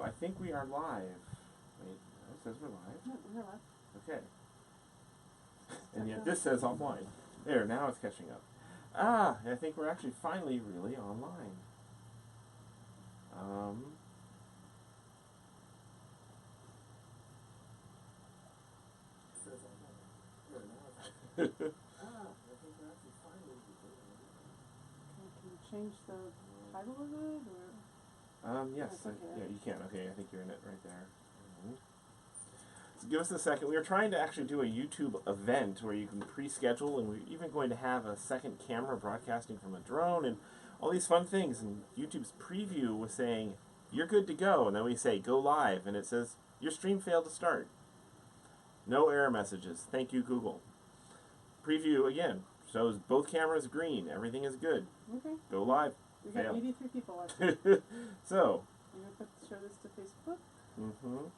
I think we are live. Wait, no, it says we're live. No, we're live. Okay. And yet this says offline. There, now it's catching up. Ah, I think we're actually finally really online. I think we're actually finally can you change the title of it, or? Yes, Okay. yeah, you can. Okay, I think you're in it right there. So give us a second. We are trying to actually do a YouTube event where you can pre-schedule, and we're even going to have a second camera broadcasting from a drone and all these fun things. And YouTube's preview was saying, you're good to go. And then we say, go live. And it says, your stream failed to start. No error messages. Thank you, Google. Preview, again, shows both cameras green. Everything is good. Okay. Go live. We got Fail. 83 people watching. So. You're going to show this to Facebook? Mm-hmm.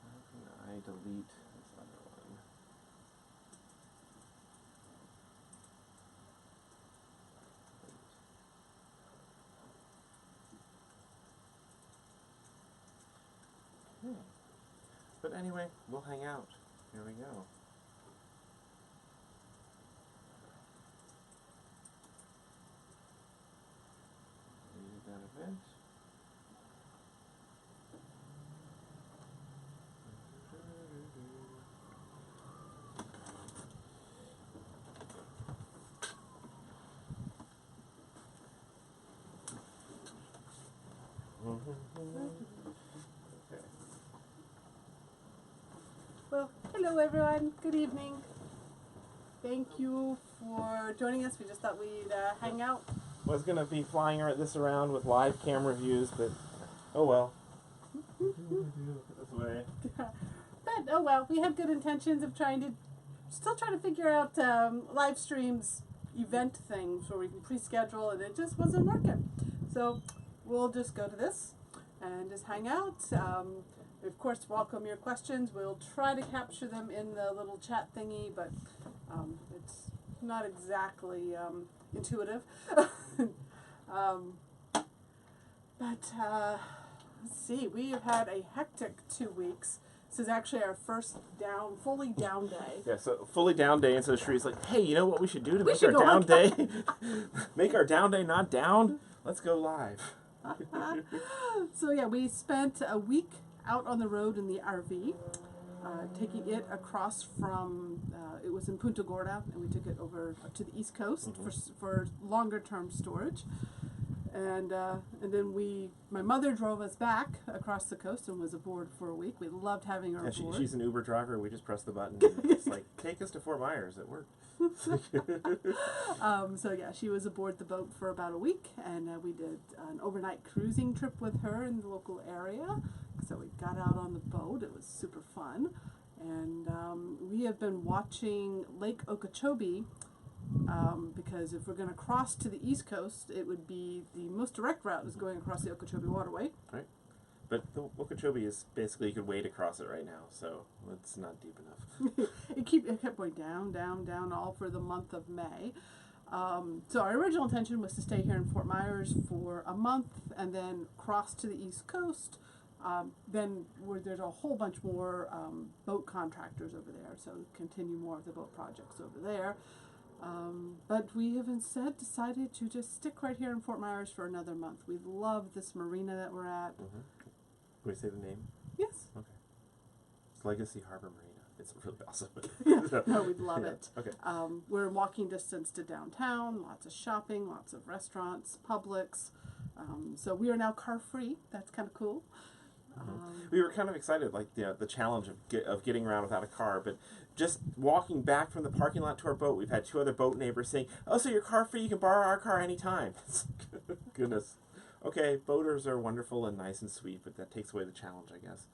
How can I delete this other one? Okay. But anyway, we'll hang out. Here we go. Deleted that event. Okay. Well, hello everyone. Good evening. Thank you for joining us. We just thought we'd hang out. Was going to be flying this around with live camera views, but oh well. This way. But oh well, we have good intentions of still trying to figure out live streams event things where we can pre-schedule, and it just wasn't working. So we'll just go to this and just hang out. We of course welcome your questions. We'll try to capture them in the little chat thingy, but it's not exactly intuitive. But let's see, we have had a hectic 2 weeks. This is actually our first fully down day. Yeah, so fully down day, and so Cherie's like, hey, you know what we should do to We make should our go down on day? Make our down day not down? Let's go live. So yeah, we spent a week out on the road in the RV, taking it across from, it was in Punta Gorda, and we took it over to the East Coast for longer term storage. And then my mother drove us back across the coast and was aboard for a week. We loved having her aboard. She's an Uber driver. We just pressed the button and it's like, take us to Fort Myers. It worked. So yeah, she was aboard the boat for about a week, and we did an overnight cruising trip with her in the local area. So we got out on the boat. It was super fun. And we have been watching Lake Okeechobee, because if we're going to cross to the East Coast, it would be the most direct route is going across the Okeechobee Waterway. Right. But the Okeechobee is basically, you could wade across it right now, so it's not deep enough. It kept going down, down, down, all for the month of May. So our original intention was to stay here in Fort Myers for a month and then cross to the East Coast. Then there's a whole bunch more boat contractors over there, so continue more of the boat projects over there. But we have instead decided to just stick right here in Fort Myers for another month. We love this marina that we're at. Mm-hmm. Can we say the name? Yes. Okay. It's Legacy Harbor Marina. It's really awesome. No, we love it. Okay. We're walking distance to downtown, lots of shopping, lots of restaurants, Publix. So we are now car free. That's kind of cool. We were kind of excited, like the challenge of getting around without a car, but just walking back from the parking lot to our boat, we've had 2 other boat neighbors saying, "Oh, so you're car free? You can borrow our car anytime." Goodness. Okay, boaters are wonderful and nice and sweet, but that takes away the challenge, I guess.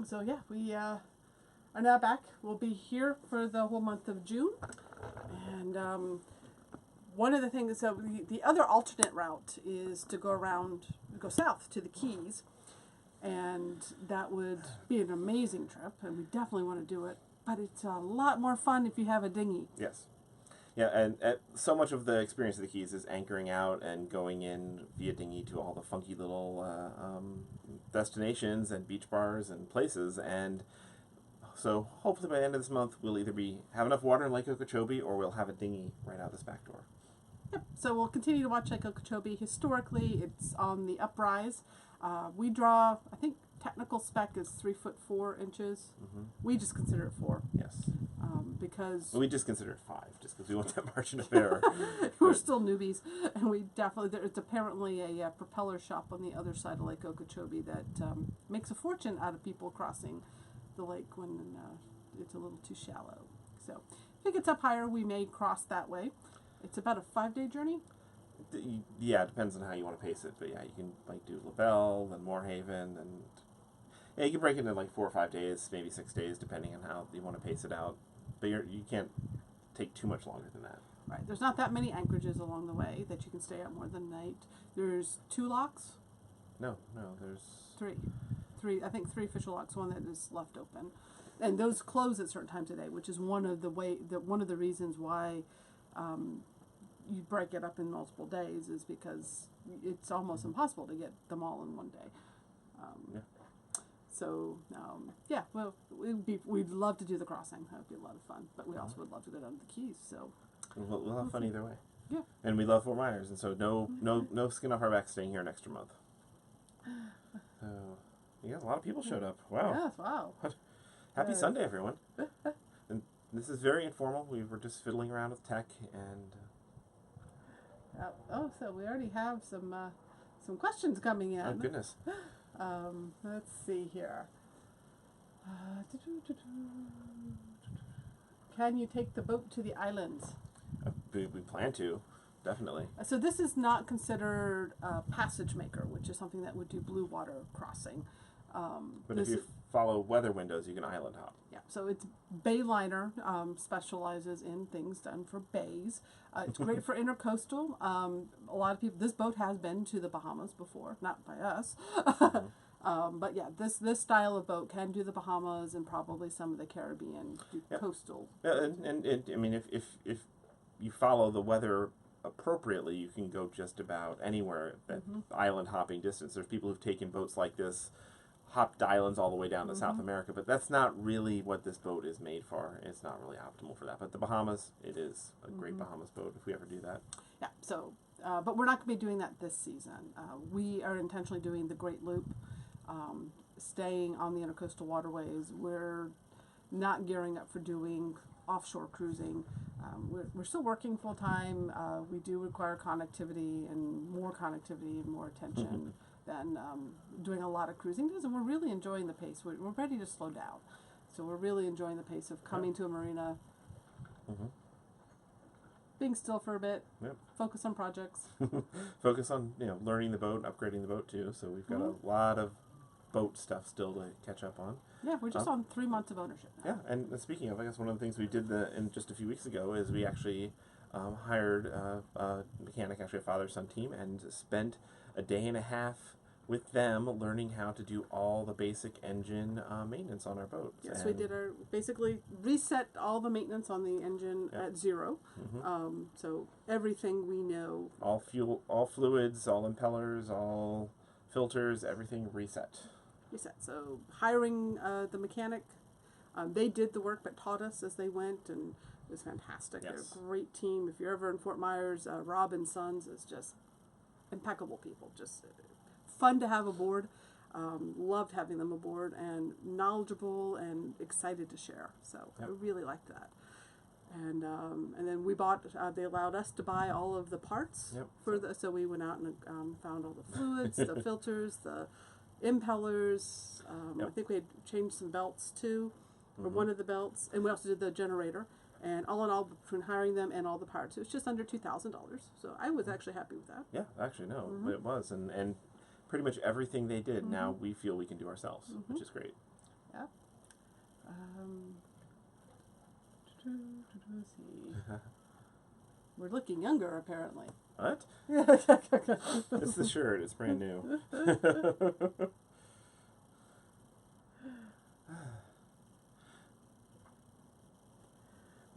So yeah, we are now back. We'll be here for the whole month of June, and one of the things, so the other alternate route is to go south to the Keys, and that would be an amazing trip, and we definitely want to do it but it's a lot more fun if you have a dinghy. Yes. Yeah, and so much of the experience of the Keys is anchoring out and going in via dinghy to all the funky little destinations and beach bars and places. And so hopefully by the end of this month, we'll either have enough water in Lake Okeechobee or we'll have a dinghy right out this back door. Yep. So we'll continue to watch Lake Okeechobee. Historically, it's on the uprise. We draw, I think, technical spec is 3'4". We just consider it 4. Yes. Because we just consider it 5, just because we want that margin of error. we're still newbies, and we definitely, there's apparently a propeller shop on the other side of Lake Okeechobee that makes a fortune out of people crossing the lake when it's a little too shallow. So if it gets up higher, we may cross that way. It's about a 5-day journey. Yeah, it depends on how you want to pace it, but yeah, you can do LaBelle, then Moorhaven, and yeah, you can break it into 4 or 5 days, maybe 6 days, depending on how you want to pace it out. But you can't take too much longer than that. Right. There's not that many anchorages along the way that you can stay at more than a night. There's 2 locks. No, there's 3. I think 3 official locks. One that is left open, and those close at certain times of day, which is one of the reasons why you break it up in multiple days, is because it's almost impossible to get them all in one day. Yeah. So, yeah, well, we'd love to do the crossing. That would be a lot of fun. But we also would love to go down to the Keys. So we'll have fun either way. Yeah. And we love Fort Myers, and so no skin off our back staying here an extra month. So, yeah, a lot of people showed up. Wow. Yes, wow. Happy Sunday, everyone. And this is very informal. We were just fiddling around with tech, and... so we already have some questions coming in. Oh, goodness. Let's see here. Can you take the boat to the islands? We plan to, definitely. So this is not considered a passage maker, which is something that would do blue water crossing. But if you follow weather windows, you can island hop. Yeah, so it's Bayliner, specializes in things done for bays. It's great for intercoastal. A lot of people, this boat has been to the Bahamas before, not by us. But yeah, this style of boat can do the Bahamas and probably some of the Caribbean, coastal. Yeah, and I mean, if you follow the weather appropriately, you can go just about anywhere at island hopping distance. There's people who've taken boats like this, hopped islands all the way down to South America, but that's not really what this boat is made for. It's not really optimal for that. But the Bahamas, it is a great Bahamas boat if we ever do that. Yeah, so, but we're not going to be doing that this season. We are intentionally doing the Great Loop, staying on the intercoastal waterways. We're not gearing up for doing offshore cruising. We're still working full time. We do require connectivity and more attention than doing a lot of cruising, and we're really enjoying the pace. We're ready to slow down, so we're really enjoying the pace of coming to a marina, being still for a bit, focus on projects, focus on learning the boat, upgrading the boat too. So we've got a lot of boat stuff still to catch up on. Yeah, we're just on 3 months of ownership now. Yeah, and speaking of, I guess one of the things we did in just a few weeks ago is we actually hired a mechanic, actually a father-son team, and spent a day and a half with them learning how to do all the basic engine maintenance on our boat. Yes, we did basically reset all the maintenance on the engine at 0. So everything we know. All fuel, all fluids, all impellers, all filters, everything reset. So hiring the mechanic, they did the work but taught us as they went, and it was fantastic. Yes. They're a great team. If you're ever in Fort Myers, Rob and Sons is just impeccable people. Just fun to have aboard. Loved having them aboard, and knowledgeable and excited to share. So I really liked that. And then we bought. They allowed us to buy all of the parts for so we went out and found all the fluids, the filters, the impellers. I think we had changed some belts too, or one of the belts, and we also did the generator. And all in all, between hiring them and all the parts, it was just under $2,000. So I was actually happy with that. Yeah, actually, no, it was, and pretty much everything they did. Now we feel we can do ourselves, which is great. Yeah. Let's see. We're looking younger, apparently. What? It's the shirt. It's brand new.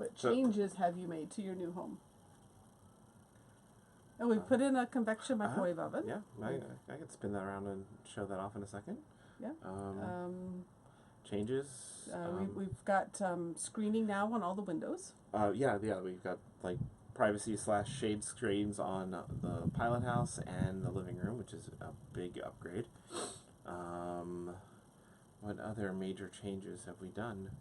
What changes have you made to your new home? And we put in a convection microwave oven. Yeah, I can spin that around and show that off in a second. Yeah. Changes. We've got screening now on all the windows. Yeah, we've got like privacy / shade screens on the pilot house and the living room, which is a big upgrade. What other major changes have we done?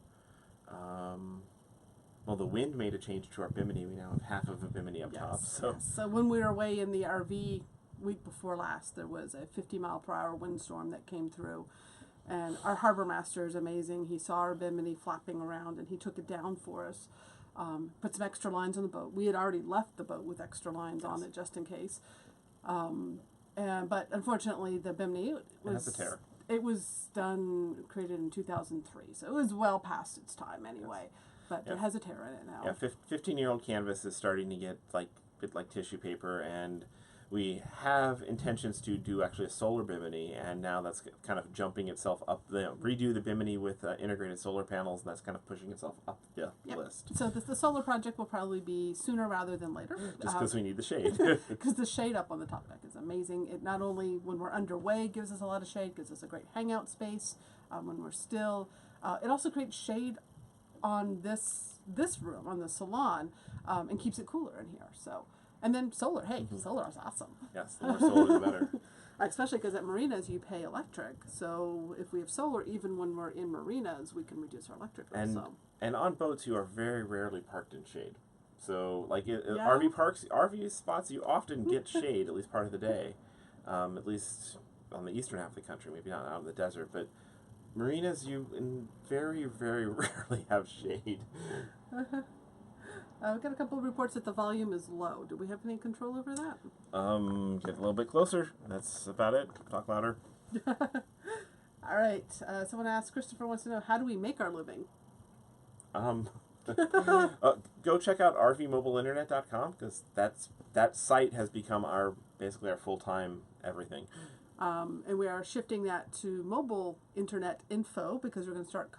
Well, the wind made a change to our Bimini. We now have half of a Bimini up top. So. Yes. So when we were away in the RV week before last, there was a 50-mile-per-hour windstorm that came through. And our harbor master is amazing. He saw our Bimini flapping around, and he took it down for us. Put some extra lines on the boat. We had already left the boat with extra lines on it just in case. But unfortunately, the Bimini has a tear. It was created in 2003, so it was well past its time anyway. Yes. But it has a tear in it now. Yeah, 15-year-old canvas is starting to get like a bit like tissue paper, and we have intentions to do actually a solar Bimini, and now that's kind of jumping itself up. Redo the Bimini with integrated solar panels, and that's kind of pushing itself up the list. So the solar project will probably be sooner rather than later. Just because we need the shade. Because the shade up on the top deck is amazing. It not only, when we're underway, gives us a lot of shade, gives us a great hangout space when we're still. It also creates shade on this room, on the salon, and keeps it cooler in here. So. And then solar. Hey, solar is awesome. Yes, the more solar, the better. Especially because at marinas you pay electric. So if we have solar, even when we're in marinas, we can reduce our electric bill. And on boats, you are very rarely parked in shade. So like RV parks, RV spots, you often get shade at least part of the day. At least on the eastern half of the country, maybe not out in the desert. But marinas, you very, very rarely have shade. We've got a couple of reports that the volume is low. Do we have any control over that? Get a little bit closer. That's about it. Talk louder. All right. Someone asked, Christopher wants to know, how do we make our living? Go check out rvmobileinternet.com, because that site has become basically our full-time everything. And we are shifting that to mobile internet info, because we're going to start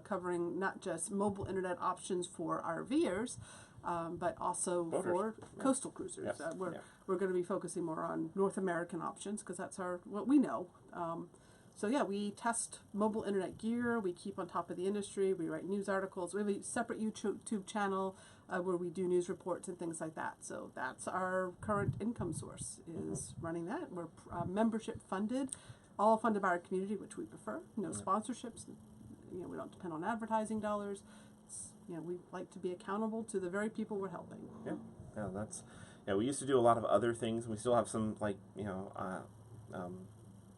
covering not just mobile internet options for RVers, but also boaters. For coastal cruisers. Yes. We're going to be focusing more on North American options, because that's what we know. So yeah, we test mobile internet gear. We keep on top of the industry. We write news articles. We have a separate YouTube channel where we do news reports and things like that. So that's our current income source, is running that. We're membership funded, all funded by our community, which we prefer. No sponsorships. We don't depend on advertising dollars. We like to be accountable to the very people we're helping. We used to do a lot of other things. We still have some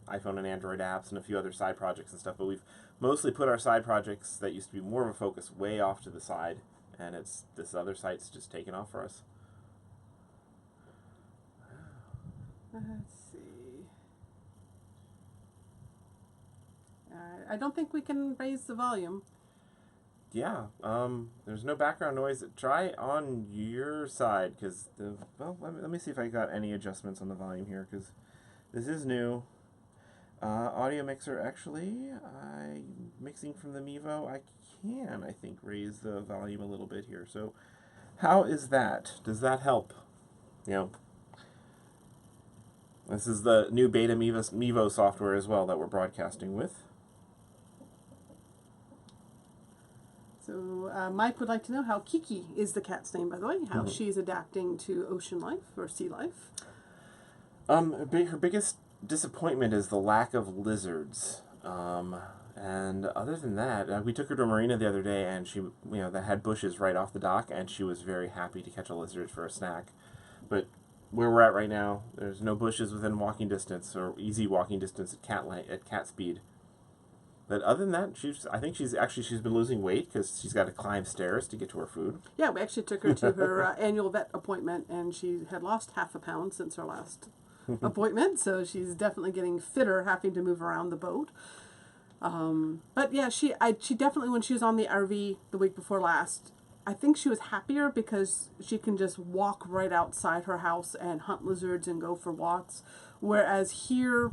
iPhone and Android apps and a few other side projects and stuff, but we've mostly put our side projects that used to be more of a focus way off to the side, and this other site's just taken off for us. Let's see. I don't think we can raise the volume. Yeah, there's no background noise. Try on your side, because let me see if I got any adjustments on the volume here, because this is new. Audio mixer, actually, mixing from the Mevo, I think, raise the volume a little bit here. So how is that? Does that help? This is the new beta Mevo software as well that we're broadcasting with. So Mike would like to know how Kiki is the cat's name, by the way, how she's adapting to ocean life or sea life. Her biggest disappointment is the lack of lizards. And other than that, we took her to a marina the other day, and she, that had bushes right off the dock, and she was very happy to catch a lizard for a snack. But where we're at right now, there's no bushes within walking distance or easy walking distance at cat speed. But other than that, I think she's been losing weight because she's got to climb stairs to get to her food. Yeah, we actually took her to her annual vet appointment, and she had lost half a pound since her last appointment, so she's definitely getting fitter, having to move around the boat. But yeah, she definitely, when she was on the RV the week before last, I think she was happier because she can just walk right outside her house and hunt lizards and go for walks. Whereas here,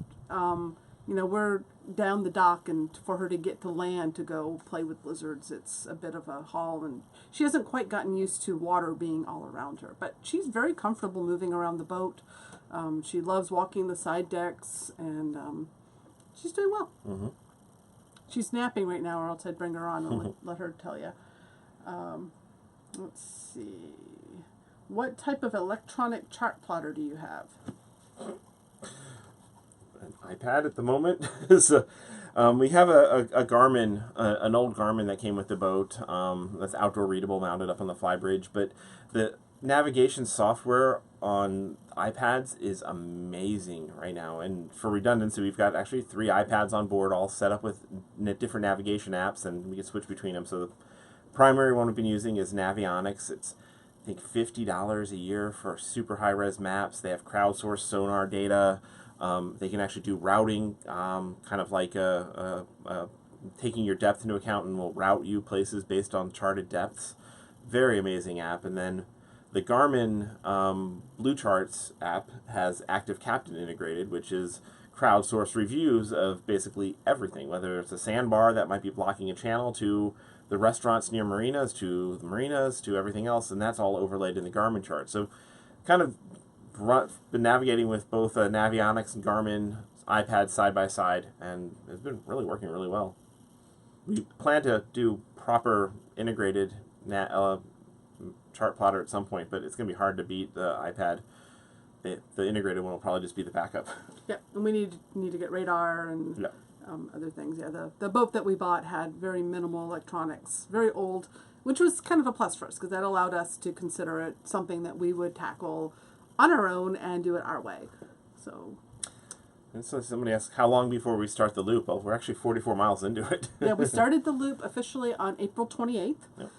down the dock, and for her to get to land to go play with lizards, it's a bit of a haul, and she hasn't quite gotten used to water being all around her. But she's very comfortable moving around the boat. She loves walking the side decks, and she's doing well. Mm-hmm. She's napping right now, or else I'd bring her on and let her tell you. Let's see. What type of electronic chart plotter do you have? An iPad at the moment. So, we have a Garmin, an old Garmin that came with the boat. That's outdoor readable, mounted up on the flybridge. But the navigation software on iPads is amazing right now. And for redundancy, we've got actually 3 iPads on board, all set up with different navigation apps, and we can switch between them. So the primary one we've been using is Navionics. It's, I think, $50 a year for super high-res maps. They have crowdsourced sonar data. They can actually do routing, kind of like taking your depth into account, and will route you places based on charted depths. Very amazing app. And then the Garmin Blue Charts app has Active Captain integrated, which is crowdsourced reviews of basically everything, whether it's a sandbar that might be blocking a channel, to the restaurants near marinas, to the marinas, to everything else, and that's all overlaid in the Garmin chart. So kind of been navigating with both Navionics and Garmin iPads side by side, and it's been really working really well. We plan to do proper integrated chart plotter at some point, but it's going to be hard to beat the iPad. The integrated one will probably just be the backup. Yep, and we need to get radar and other things. Yeah, the boat that we bought had very minimal electronics, very old, which was kind of a plus for us, because that allowed us to consider it something that we would tackle on our own and do it our way. So. And so somebody asked, how long before we start the loop? Well, we're actually 44 miles into it. Yeah, we started the loop officially on April 28th. Yep.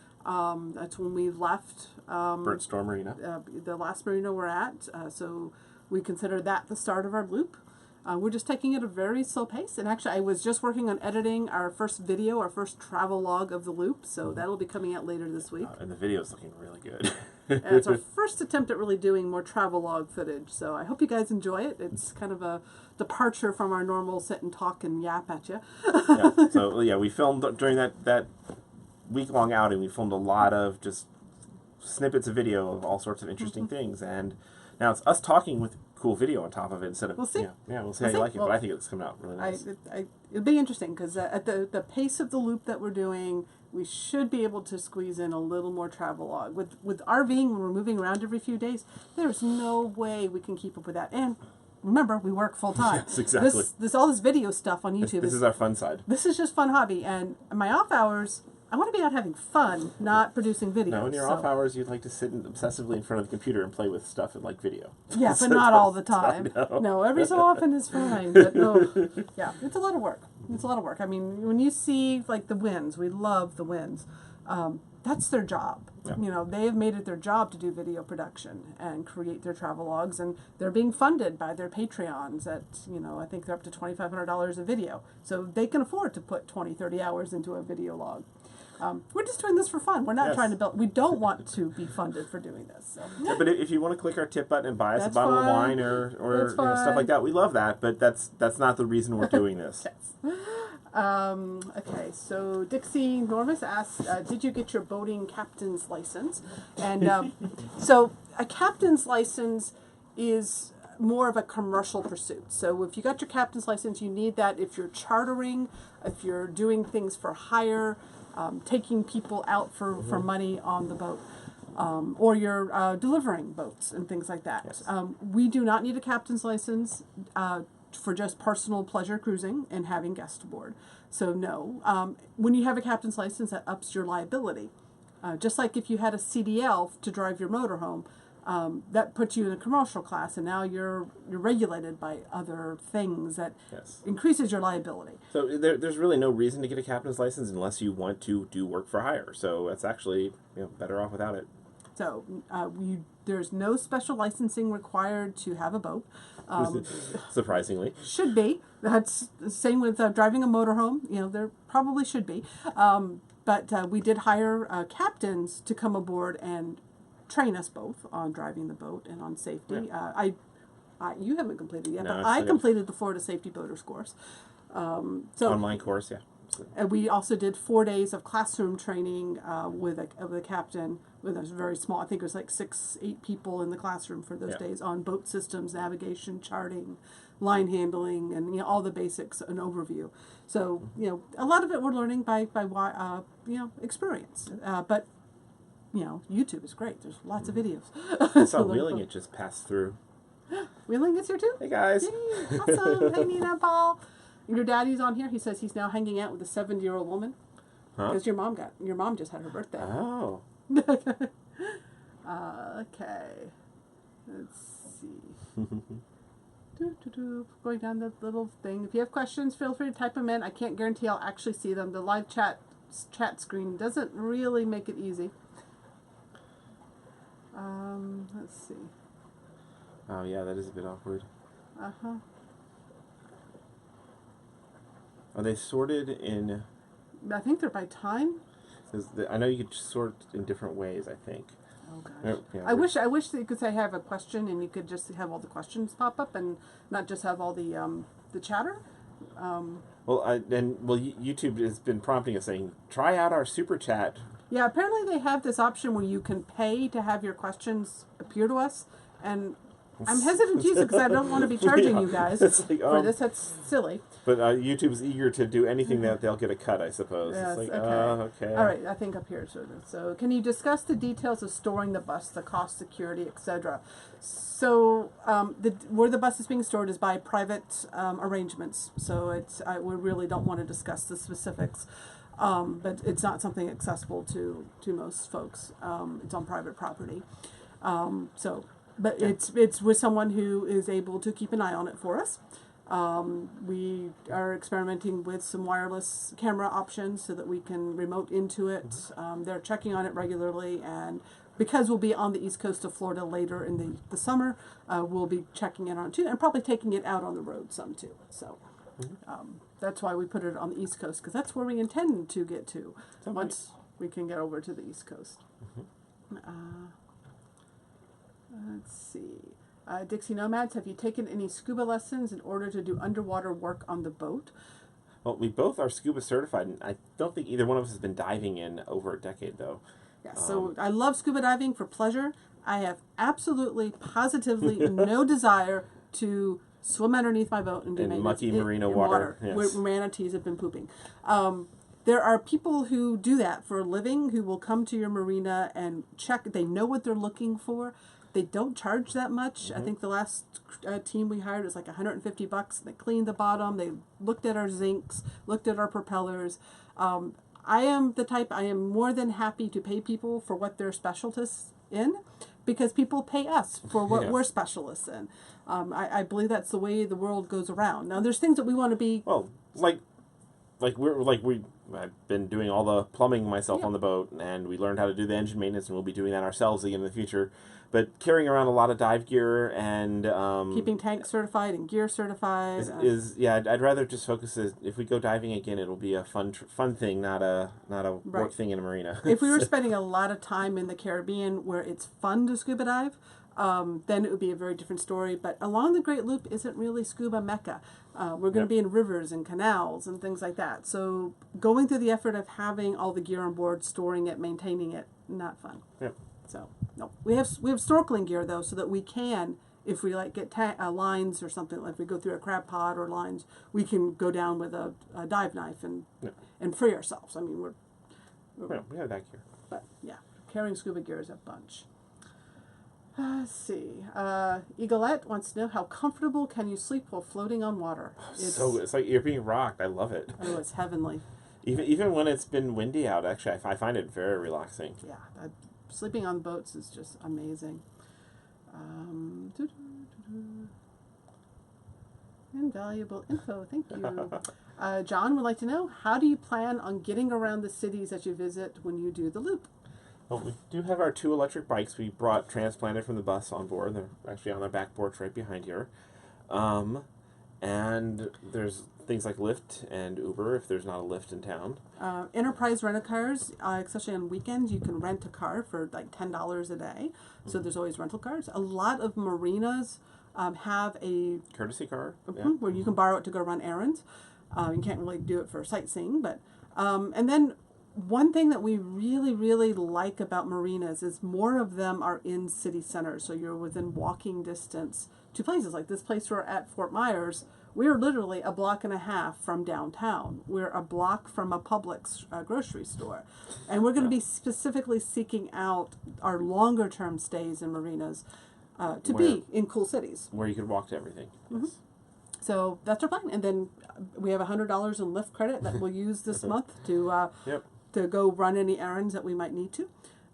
That's when we left Bird Storm Marina. The last marina we're at. So we consider that the start of our loop. We're just taking it at a very slow pace. And actually, I was just working on editing our first video, our first travel log of the loop. So that'll be coming out later this week. And the video is looking really good. And it's our first attempt at really doing more travel log footage. So I hope you guys enjoy it. It's kind of a departure from our normal sit and talk and yap at you. Yeah. So yeah, we filmed during that week-long outing. We filmed a lot of just snippets of video of all sorts of interesting things, and now it's us talking with cool video on top of it instead of. We'll see. Yeah, we'll see how you like it, but I think it's coming out really nice. It'll be interesting, because at the pace of the loop that we're doing, we should be able to squeeze in a little more travel log. With RVing, when we're moving around every few days, there's no way we can keep up with that. And remember, we work full time. Yes, exactly. All this video stuff on YouTube. This is our fun side. This is just fun hobby, and my off hours, I want to be out having fun, not producing videos. No, in your off hours, you'd like to sit obsessively in front of the computer and play with stuff and like video. Yeah, but not all the time. No, every so often is fine. But no, yeah, it's a lot of work. It's a lot of work. I mean, when you see like the Winds, we love the Winds. That's their job. Yeah. You know, they have made it their job to do video production and create their travel logs, and they're being funded by their Patreons at, I think they're up to $2,500 a video. So they can afford to put 20, 30 hours into a video log. We're just doing this for fun. We're not trying to build. We don't want to be funded for doing this. So. Yeah, but if you want to click our tip button and buy us That's a bottle of fine. wine or stuff like that, we love that. But that's not the reason we're doing this. Yes. Okay, so Dixie Normus asks, did you get your boating captain's license? And so a captain's license is more of a commercial pursuit. So if you got your captain's license, you need that if you're chartering, if you're doing things for hire, taking people out for money on the boat, or you're delivering boats and things like that. Yes. We do not need a captain's license for just personal pleasure cruising and having guests aboard. So no, when you have a captain's license, that ups your liability. Just like if you had a CDL to drive your motorhome, that puts you in a commercial class, and now you're regulated by other things that increases your liability. So there's really no reason to get a captain's license unless you want to do work for hire. So that's actually better off without it. So there's no special licensing required to have a boat. Surprisingly. Should be. That's the same with driving a motorhome. There probably should be. But we did hire captains to come aboard and train us both on driving the boat and on safety. Yeah. You haven't completed yet, No, but I completed the Florida Safety Boaters course. So Online course, yeah. and we also did 4 days of classroom training with a captain. With us very small, I think it was like 6-8 people in the classroom for those days on boat systems, navigation, charting, line handling, and all the basics, an overview. So a lot of it we're learning by experience. But YouTube is great. There's lots of videos. I saw Wheeling it just passed through. Wheeling gets here too? Hey guys. Yay, awesome. Hey Nina, Paul. Your daddy's on here. He says he's now hanging out with a 70-year-old woman. Because your mom just had her birthday. Oh. Okay. Let's see. Going down the little thing. If you have questions, feel free to type them in. I can't guarantee I'll actually see them. The live chat screen doesn't really make it easy. Let's see. Oh yeah, that is a bit awkward. Are they sorted in? I think they're by time. I know you could sort in different ways. I think. Oh gosh. Yeah, I wish that you could say I have a question and you could just have all the questions pop up and not just have all the chatter. YouTube has been prompting us saying, try out our super chat. Yeah, apparently they have this option where you can pay to have your questions appear to us, and I'm hesitant to use it because I don't want to be charging you guys for this. That's silly. But YouTube's eager to do anything that they'll get a cut, I suppose. Yes, it's like, okay. Okay. All right, I think up here. So can you discuss the details of storing the bus, the cost, security, etc.? So where the bus is being stored is by private arrangements. So we really don't want to discuss the specifics. But it's not something accessible to most folks. It's on private property. But it's with someone who is able to keep an eye on it for us. We are experimenting with some wireless camera options so that we can remote into it. They're checking on it regularly, and because we'll be on the east coast of Florida later in the summer, we'll be checking it on too, and probably taking it out on the road some too. So that's why we put it on the east coast, because that's where we intend to get to once we can get over to the east coast. Let's see. Dixie Nomads, have you taken any scuba lessons in order to do underwater work on the boat? Well, we both are scuba certified, and I don't think either one of us has been diving in over a decade, though. Yeah, so I love scuba diving for pleasure. I have absolutely, positively no desire to swim underneath my boat and do in mucky marina water. Yes. Where manatees have been pooping. There are people who do that for a living, who will come to your marina and check. They know what they're looking for. They don't charge that much. I think the last team we hired was like $150. They cleaned the bottom. They looked at our zincs, looked at our propellers. I am the type, I am more than happy to pay people for what they're specialists in, because people pay us for what we're specialists in. I believe that's the way the world goes around. Now, there's things that we want to be... Well, I've been doing all the plumbing myself on the boat, and we learned how to do the engine maintenance, and we'll be doing that ourselves again in the future. But carrying around a lot of dive gear and keeping tank certified and gear certified I'd rather just focus. If we go diving again, it'll be a fun thing, not a work thing in a marina. If we were spending a lot of time in the Caribbean where it's fun to scuba dive, then it would be a very different story. But along the Great Loop isn't really scuba mecca. We're going to be in rivers and canals and things like that. So going through the effort of having all the gear on board, storing it, maintaining it, not fun. Yep. So no, we have snorkeling gear though, so that we can, if we get lines or something, like we go through a crab pod or lines, we can go down with a dive knife and free ourselves. I mean, we have that gear. But yeah, carrying scuba gear is a bunch. Let's see. Eaglette wants to know, how comfortable can you sleep while floating on water? It's like you're being rocked. I love it. Oh, it's heavenly. Even when it's been windy out, actually, I find it very relaxing. Yeah, sleeping on boats is just amazing. Invaluable info. Thank you. John would like to know, how do you plan on getting around the cities that you visit when you do the loop? Well, we do have our 2 electric bikes we brought transplanted from the bus on board. They're actually on their back porch right behind here. And there's things like Lyft and Uber if there's not a Lyft in town. Enterprise rent-a-cars, especially on weekends, you can rent a car for like $10 a day. So there's always rental cars. A lot of marinas have a... Courtesy car. Where you can borrow it to go run errands. You can't really do it for sightseeing, but and then one thing that we really, really like about marinas is more of them are in city centers. So you're within walking distance to places like this place we're at, Fort Myers. We're literally a block and a half from downtown. We're a block from a Publix grocery store. And we're going to be specifically seeking out our longer term stays in marinas to be in cool cities. Where you could walk to everything. Yes. So that's our plan. And then we have $100 in Lyft credit that we'll use this month to to go run any errands that we might need to.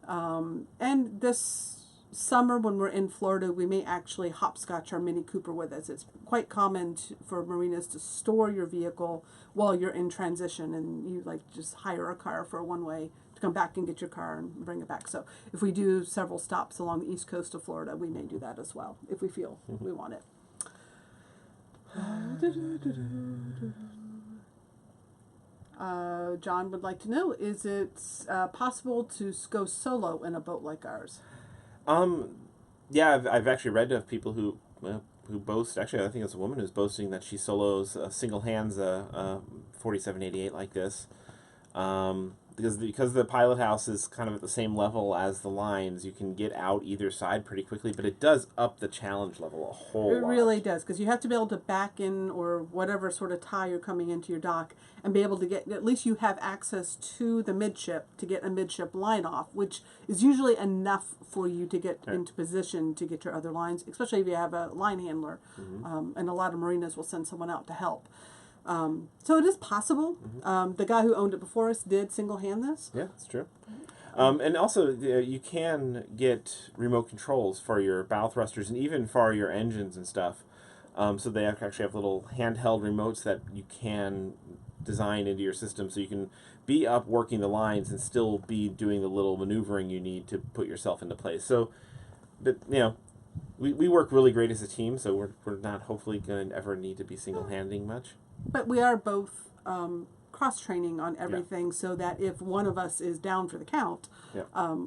And this summer when we're in Florida, we may actually hopscotch our Mini Cooper with us. It's quite common for marinas to store your vehicle while you're in transition, and you like just hire a car for a one-way to come back and get your car and bring it back. So if we do several stops along the east coast of Florida, we may do that as well if we feel we want it. John would like to know, is it possible to go solo in a boat like ours? Yeah, I've actually read of people who boast. Actually, I think it's a woman who's boasting that she solos single hands a 4788 like this, because the pilot house is kind of at the same level as the lines. You can get out either side pretty quickly, but it does up the challenge level a whole lot. It really does, because you have to be able to back in or whatever sort of tie you're coming into your dock and be able to get, at least you have access to the midship to get a midship line off, which is usually enough for you to get into position to get your other lines, especially if you have a line handler. And a lot of marinas will send someone out to help. So it is possible. The guy who owned it before us did single hand this. Yeah, it's true. And also, you can get remote controls for your bow thrusters and even for your engines and stuff. So they actually have little handheld remotes that you can design into your system, so you can be up working the lines and still be doing the little maneuvering you need to put yourself into place. So, but we work really great as a team, so we're not hopefully going to ever need to be single-handing much. But we are both cross-training on everything, so that if one of us is down for the count,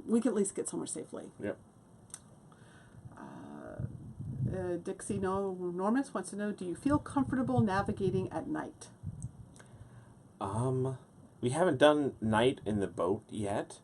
we can at least get somewhere safely. Yep. Dixie Normus wants to know, do you feel comfortable navigating at night? We haven't done night in the boat yet,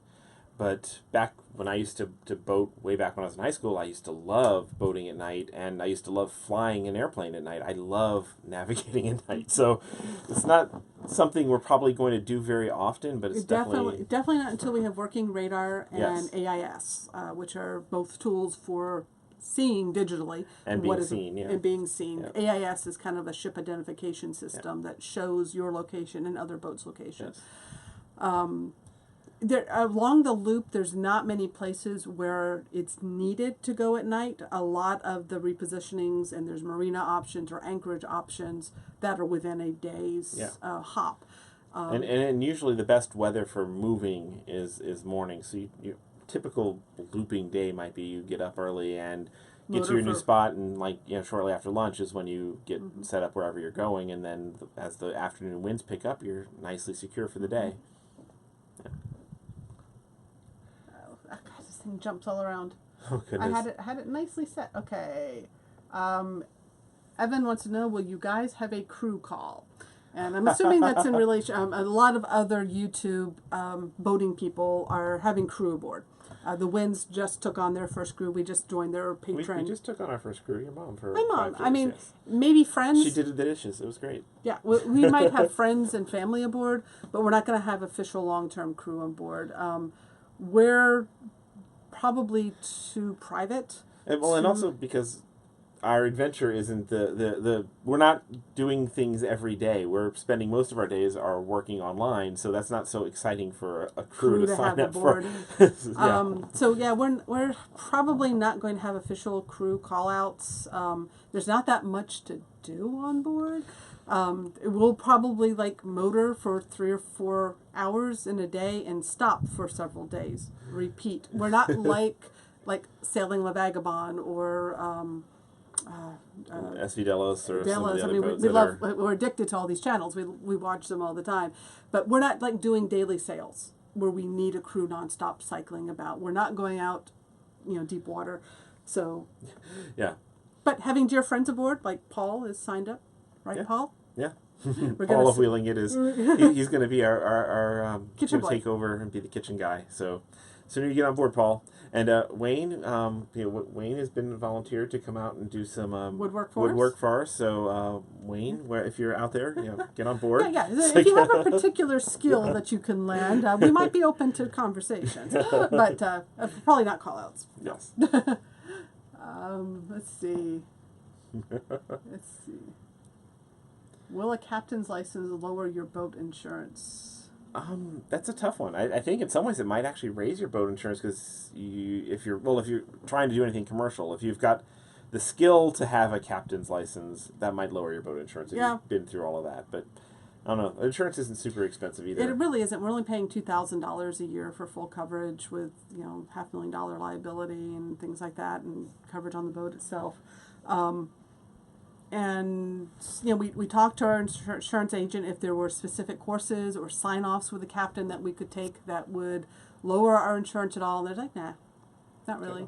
but back when I used to boat, way back when I was in high school, I used to love boating at night, and I used to love flying an airplane at night. I love navigating at night, so it's not something we're probably going to do very often, but it's definitely not until we have working radar and AIS, which are both tools for seeing digitally and being seen. And being seen. AIS is kind of a ship identification system that shows your location and other boats' locations. There, along the loop, there's not many places where it's needed to go at night. A lot of the repositionings, and there's marina options or anchorage options that are within a day's hop. And usually the best weather for moving is morning. So your typical looping day might be you get up early and get to your new spot, and shortly after lunch is when you get set up wherever you're going, and then as the afternoon winds pick up, you're nicely secure for the day. God, this thing jumps all around. Oh, goodness. I had it nicely set. Okay. Evan wants to know, will you guys have a crew call? And I'm assuming that's in relation. A lot of other YouTube boating people are having crew aboard. The Winds just took on their first crew. We just joined their patron. We just took on our first crew. Your mom for my mom. 5 years, I mean, maybe friends. She did the dishes. It was great. Yeah, we might have friends and family aboard, but we're not going to have official long-term crew on board. We're probably too private. And also because our adventure isn't we're not doing things every day. We're spending most of our days are working online, so that's not so exciting for a crew to sign up for. So we're probably not going to have official crew call-outs. There's not that much to do on board. We'll probably motor for 3 or 4 hours in a day and stop for several days. Repeat. We're not like sailing La Vagabond or SV Delos or some of the other boats. We're addicted to all these channels. We watch them all the time, but we're not doing daily sails where we need a crew nonstop cycling about. We're not going out, deep water. So yeah. But having dear friends aboard, like Paul is signed up, right, yeah. Paul? Yeah. Paul of Wheeling it is. He's going to be our kitchen gonna boy. take over and be the kitchen guy. So sooner you get on board, Paul. And Wayne, Wayne has been volunteered to come out and do some Woodwork for us. So Wayne, if you're out there, get on board. Yeah. If you have a particular skill that you can lend, we might be open to conversations, but probably not call-outs. Yes. Let's see. Will a captain's license lower your boat insurance? That's a tough one. I think in some ways it might actually raise your boat insurance because if you're trying to do anything commercial, if you've got the skill to have a captain's license, that might lower your boat insurance if you've been through all of that. But I don't know. Insurance isn't super expensive either. It really isn't. We're only paying $2,000 a year for full coverage with $500,000 liability and things like that, and coverage on the boat itself. And we talked to our insurance agent if there were specific courses or sign-offs with the captain that we could take that would lower our insurance at all. And they're like, nah, not really.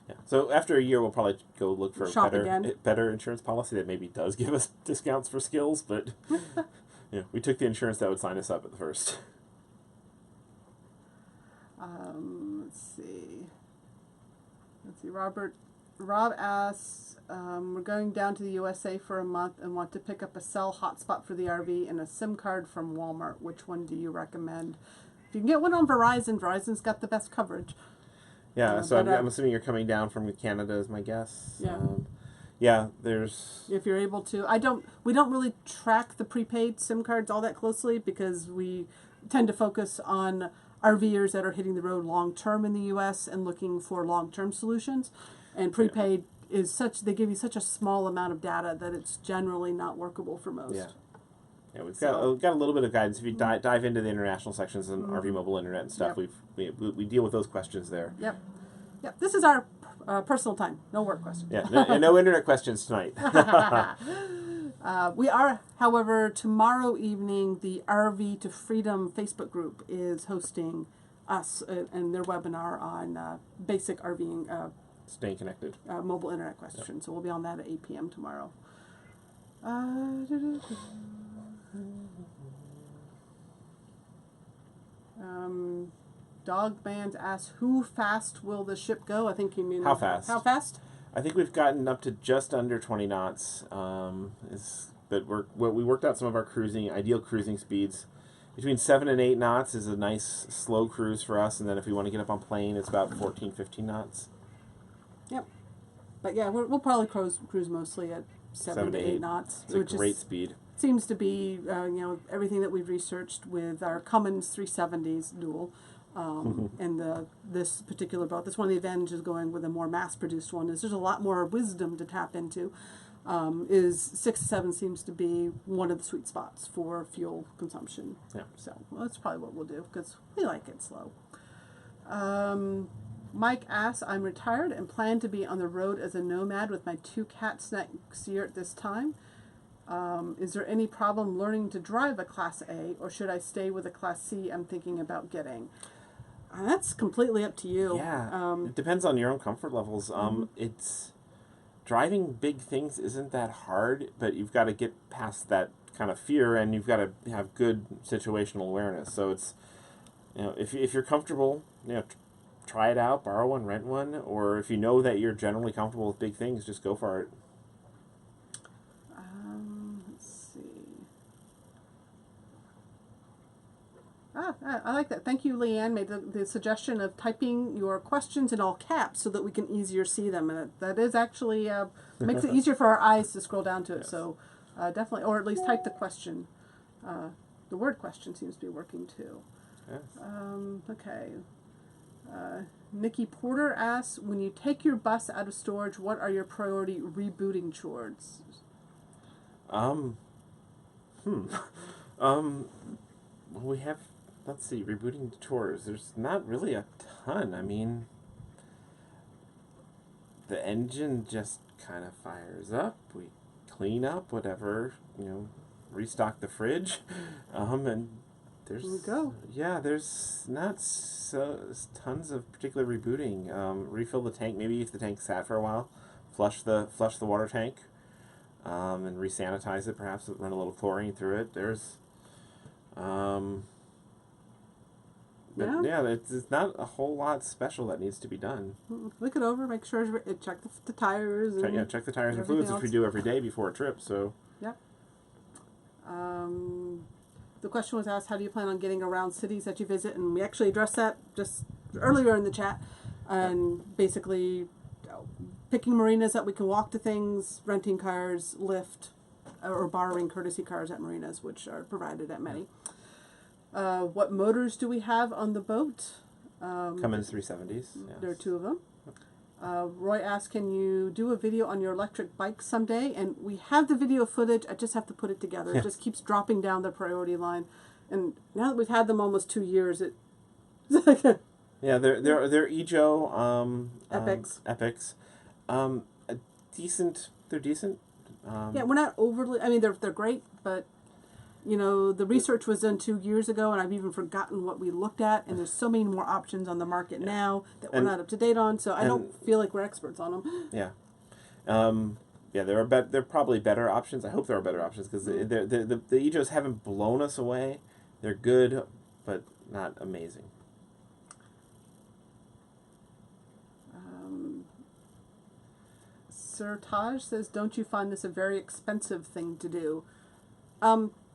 Yeah. So after a year, we'll probably go look for a better insurance policy that maybe does give us discounts for skills. But we took the insurance that would sign us up at the first. Let's see. Rob asks, we're going down to the USA for a month and want to pick up a cell hotspot for the RV and a SIM card from Walmart. Which one do you recommend? If you can get one on Verizon, Verizon's got the best coverage. Yeah, so I'm assuming you're coming down from Canada is my guess. Yeah. There's... If you're able to. We don't really track the prepaid SIM cards all that closely because we tend to focus on RVers that are hitting the road long-term in the U.S. and looking for long-term solutions. And prepaid is they give you such a small amount of data that it's generally not workable for most. Yeah, we've got a little bit of guidance. If you dive into the international sections and RV Mobile Internet and stuff, we deal with those questions there. Yep. This is our personal time. No work questions. Yeah, no internet questions tonight. We are, however, tomorrow evening, the RV to Freedom Facebook group is hosting us and their webinar on basic RVing. Staying connected. Mobile internet question. Yep. So we'll be on that at 8 p.m. tomorrow. Dog Bands asks, how fast will the ship go? I think you mean... How fast? How fast? I think we've gotten up to just under 20 knots. But we worked out some of our ideal cruising speeds. Between 7 and 8 knots is a nice slow cruise for us, and then if we want to get up on plane, it's about 14, 15 knots. Yep. But yeah, we'll probably cruise mostly at 7 to 8 knots. It's a great speed. Seems to be, everything that we've researched with our Cummins 370s dual, and this particular boat. That's one of the advantages going with a more mass-produced one is there's a lot more wisdom to tap into. 6 to 7 seems to be one of the sweet spots for fuel consumption. Yeah. So that's probably what we'll do because we like it slow. Mike asks, I'm retired and plan to be on the road as a nomad with my 2 cats next year at this time. Is there any problem learning to drive a Class A, or should I stay with a Class C I'm thinking about getting? That's completely up to you. Yeah, it depends on your own comfort levels. It's driving big things isn't that hard, but you've got to get past that kind of fear, and you've got to have good situational awareness. So it's, if you're comfortable, try it out, borrow one, rent one, or if you know that you're generally comfortable with big things, just go for it. Let's see. I like that. Thank you, Leanne. Made the suggestion of typing your questions in all caps so that we can easier see them, and that is actually makes it easier for our eyes to scroll down to it. Yes. So definitely, or at least type the question. The word question seems to be working too. Yes. Okay. Nikki Porter asks, when you take your bus out of storage, what are your priority rebooting chores? We have, let's see, rebooting chores. There's not really a ton. I mean, the engine just kind of fires up. We clean up whatever, restock the fridge, and there's, there we go. Yeah, there's not tons of particular rebooting. Refill the tank. Maybe if the tank sat for a while, flush the water tank. and re-sanitize it, perhaps run a little chlorine through it. There's, it's not a whole lot special that needs to be done. Look it over, make sure, check the tires. And check the tires and fluids, which we do every day before a trip, so. Yep. The question was asked, how do you plan on getting around cities that you visit? And we actually addressed that just earlier in the chat. And basically, picking marinas that we can walk to things, renting cars, Lyft, or borrowing courtesy cars at marinas, which are provided at many. What motors do we have on the boat? Cummins 370s. Yes. There are 2 of them. Roy asked, can you do a video on your electric bike someday? And we have the video footage. I just have to put it together. It just keeps dropping down the priority line. And now that we've had them almost 2 years, it... Yeah, they're Ejo Epics. Epics. They're decent. Yeah, we're not overly... I mean, they're great, but... You know, the research was done 2 years ago, and I've even forgotten what we looked at. And there's so many more options on the market now that we're not up to date on. So I don't feel like we're experts on them. Yeah, they're probably better options. I hope there are better options because the Ejos haven't blown us away. They're good, but not amazing. Sir Taj says, "Don't you find this a very expensive thing to do?"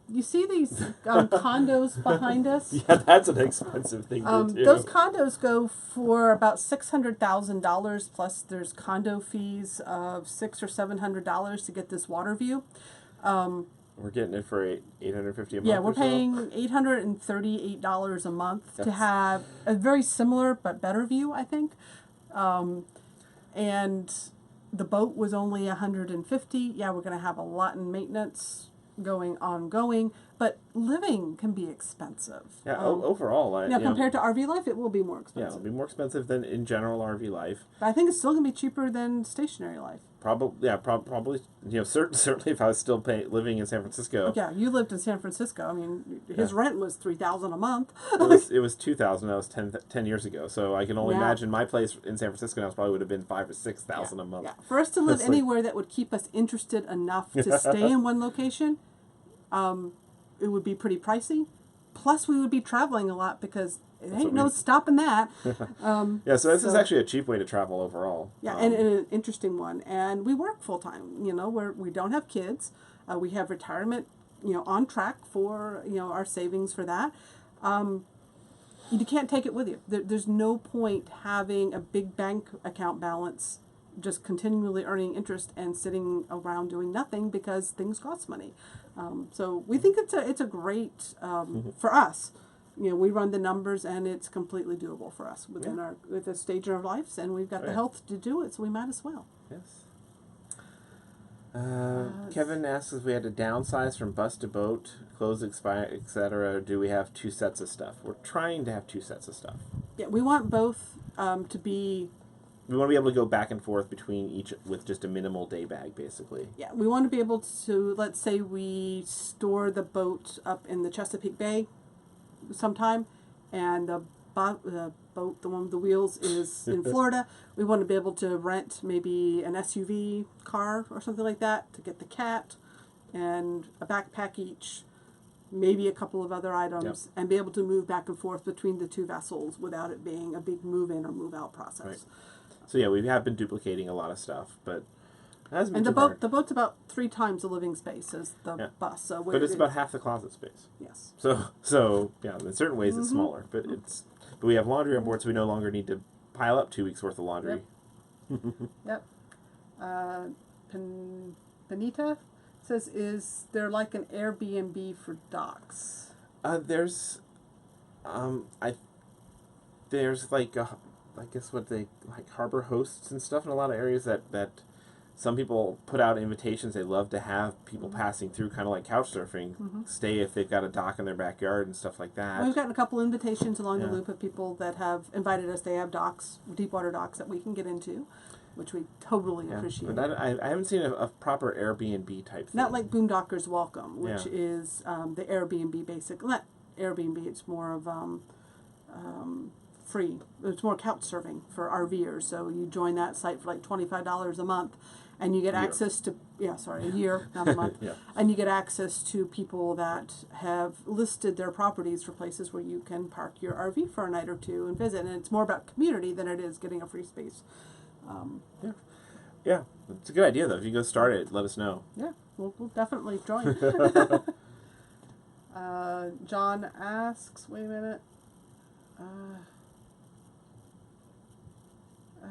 You see these condos behind us? Yeah, that's an expensive thing to do. Those condos go for about $600,000 plus there's condo fees of $600 or $700 to get this water view. We're getting it for $850 a month. Yeah, we're paying $838 a month to have a very similar but better view, I think. And the boat was only $150. Yeah, we're going to have a lot in maintenance ongoing, but living can be expensive. Yeah, overall. Compared to RV life, it will be more expensive. Yeah, it'll be more expensive than in general RV life. But I think it's still going to be cheaper than stationary life. Probably. Certainly if I was still living in San Francisco. Yeah, you lived in San Francisco. I mean, his rent was $3,000 a month. It was $2,000. That was 10 years ago. So I can only imagine my place in San Francisco now probably would have been $5,000 or $6,000 a month. Yeah. For us to live anywhere that would keep us interested enough to stay in one location, it would be pretty pricey. Plus, we would be traveling a lot because it ain't no stopping that. So this is actually a cheap way to travel overall. Yeah, and an interesting one. And we work full time. We don't have kids. We have retirement, on track for our savings for that. You can't take it with you. There's no point having a big bank account balance, just continually earning interest and sitting around doing nothing because things cost money. So we think it's a great for us. We run the numbers and it's completely doable for us with the stage in our lives, and we've got the health to do it, so we might as well. Yes. Kevin asks if we had to downsize from bus to boat, clothes expire, etc. Do we have 2 sets of stuff? We're trying to have 2 sets of stuff. Yeah, we want both to be. We want to be able to go back and forth between each with just a minimal day bag, basically. Yeah, we want to be able to, let's say we store the boat up in the Chesapeake Bay sometime, and the boat, the one with the wheels, is in Florida. We want to be able to rent maybe an SUV car or something like that to get the cat and a backpack each, maybe a couple of other items, and be able to move back and forth between the 2 vessels without it being a big move-in or move-out process. Right. So yeah, we have been duplicating a lot of stuff, but it hasn't been too hard. The boat's about 3 times the living space as the bus. So but it's about half the closet space. Yes. So yeah, in certain ways it's smaller, but we have laundry on board, so we no longer need to pile up 2 weeks worth of laundry. Yep. Benita says, "Is there like an Airbnb for docks?" There's like I guess what they like harbor hosts and stuff in a lot of areas that some people put out invitations. They love to have people passing through, kind of like couch surfing, stay if they've got a dock in their backyard and stuff like that. We've gotten a couple invitations along the loop of people that have invited us. They have docks, deep water docks that we can get into, which we totally appreciate. But I haven't seen a proper Airbnb type thing. Not like Boondockers Welcome, which is the Airbnb basic. Not Airbnb, it's more of free. It's more couch surfing for RVers. So you join that site for like $25 a month, and you get access to a year, not a month. Yeah. And you get access to people that have listed their properties for places where you can park your RV for a night or two and visit. And it's more about community than it is getting a free space. Yeah, it's a good idea though. If you go start it, let us know. Yeah, we'll definitely join. John asks, wait a minute.